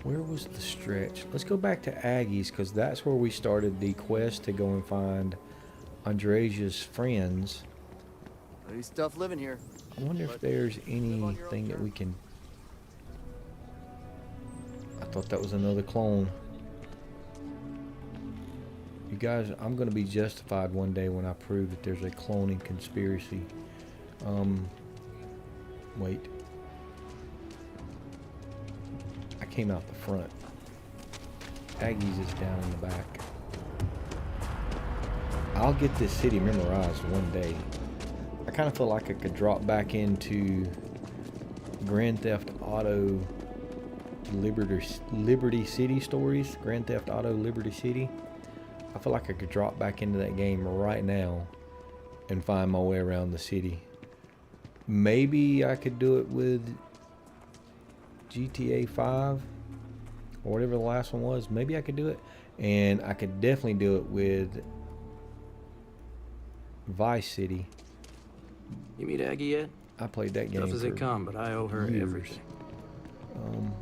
Where was the stretch? Let's go back to Aggie's because that's where we started the quest to go and find Andresia's friends. Pretty tough living here. I wonder if there's anything that we can... I thought that was another clone. You guys, I'm going to be justified one day when I prove that there's a cloning conspiracy. Wait. I came out the front. Aggie's is down in the back. I'll get this city memorized one day. I kind of feel like I could drop back into Grand Theft Auto Liberty City stories. Grand Theft Auto Liberty City. I feel like I could drop back into that game right now and find my way around the city. Maybe I could do it with GTA 5 or whatever the last one was. Maybe I could do it. And I could definitely do it with Vice City. You meet Aggie yet? I played that game. Tough as they come, but I owe her years. everything.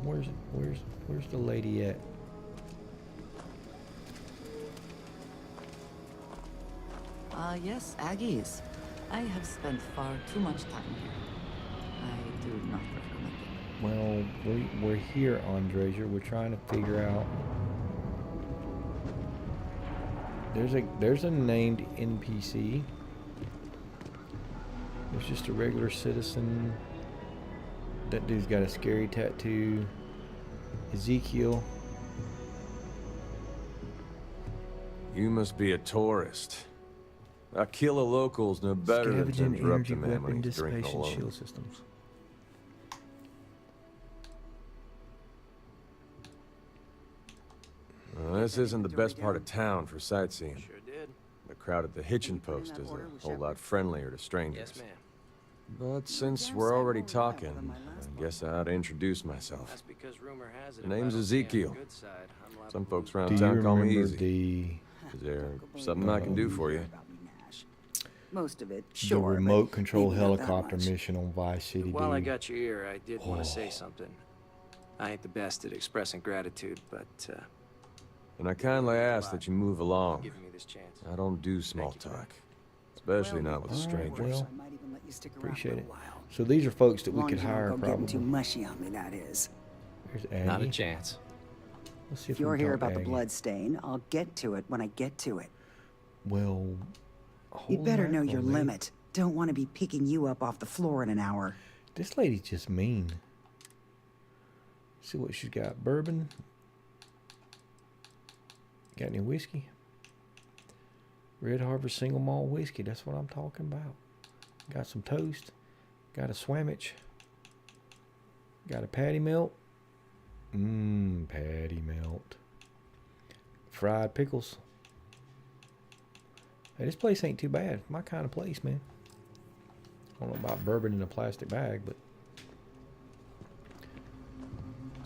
Where's the lady at? Yes, Aggie's. I have spent far too much time here. I do not recommend it. Well, we're here, Andresia. We're trying to figure out. There's a named NPC. There's just a regular citizen. That dude's got a scary tattoo. Ezekiel. You must be a tourist. Akila locals know better than to interrupt a man when he's drinking alone. Shield systems. This isn't the best part of town for sightseeing. Sure did. The crowd at the Hitching Post is a whole lot friendlier to strangers. Yes, ma'am. But since we're already talking, I guess I ought to introduce myself. That's because rumor has it The name's about Ezekiel. the good side, unlike Some folks around Do you town call me remember Easy. Is there something I can do for you? Most of it, The sure. remote but control maybe not that helicopter much. mission on Vice City. While I dude. got your ear, I did want to say something. I ain't the best at expressing gratitude, but And I kindly ask that you move along. giving me this chance. I don't do small talk. Especially not with strangers. Well, I might even let you stick around appreciate for a it. while. So these are folks that we Long could as you don't hire go getting probably. too mushy on me, that is. There's Aggie. Not a chance. Let's see If we you're can here talk about to the Aggie. blood stain, I'll get to it when I get to it. Well, You better holy know your mackerel, lady. limit. Don't want to be picking you up off the floor in an hour. This lady's just mean. See what she's got. Bourbon. Got any whiskey? Red Harbor single malt whiskey. That's what I'm talking about. Got some toast. Got a swamich. Got a patty melt. Patty melt. Fried pickles. Hey, this place ain't too bad. My kind of place, man. I don't know about bourbon in a plastic bag, but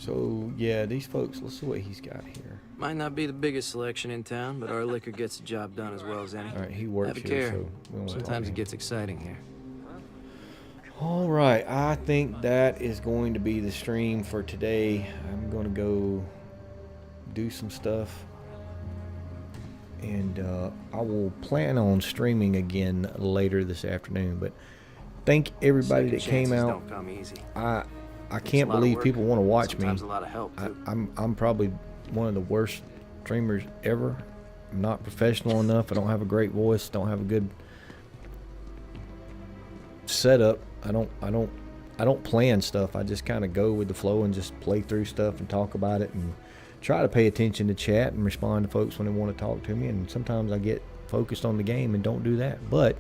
So, yeah, these folks, let's see what he's got here. Might not be the biggest selection in town, but our liquor gets the job done as well as any. All right, he works Have a here, care. so we won't Sometimes it gets exciting here. All right, I think that is going to be the stream for today. I'm going to go do some stuff. And I will plan on streaming again later this afternoon. But thank everybody that came out. Don't come easy. I can't believe people want to watch me. Sometimes a lot of help, too. I'm probably one of the worst streamers ever. I'm not professional enough. I don't have a great voice. Don't have a good setup. I don't plan stuff. I just kind of go with the flow and just play through stuff and talk about it and try to pay attention to chat and respond to folks when they want to talk to me. And sometimes I get focused on the game and don't do that. But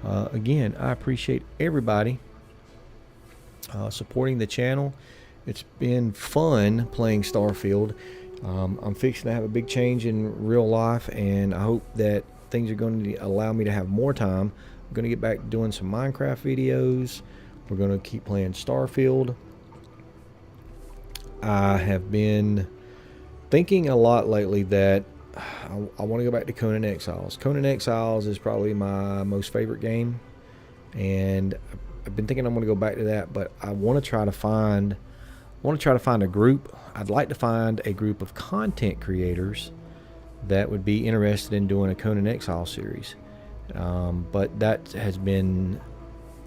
again, I appreciate everybody supporting the channel. It's been fun playing Starfield. I'm fixing to have a big change in real life, and I hope that things are going to allow me to have more time. I'm going to get back to doing some Minecraft videos. We're going to keep playing Starfield. I have been thinking a lot lately that I want to go back to Conan Exiles. Conan Exiles is probably my most favorite game, and I've been thinking I'm going to go back to that, but I want to try to find a group. I'd like to find a group of content creators that would be interested in doing a Conan Exile series. But that has been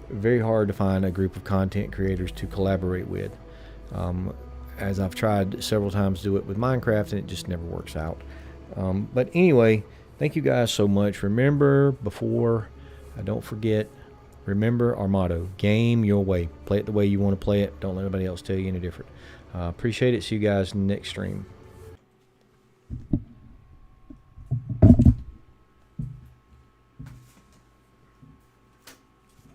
very hard to find a group of content creators to collaborate with. As I've tried several times to do it with Minecraft, and it just never works out. But anyway, thank you guys so much. Remember, before I don't forget, remember our motto: game your way. Play it the way you want to play it. Don't let anybody else tell you any different. Appreciate it. See you guys in the next stream.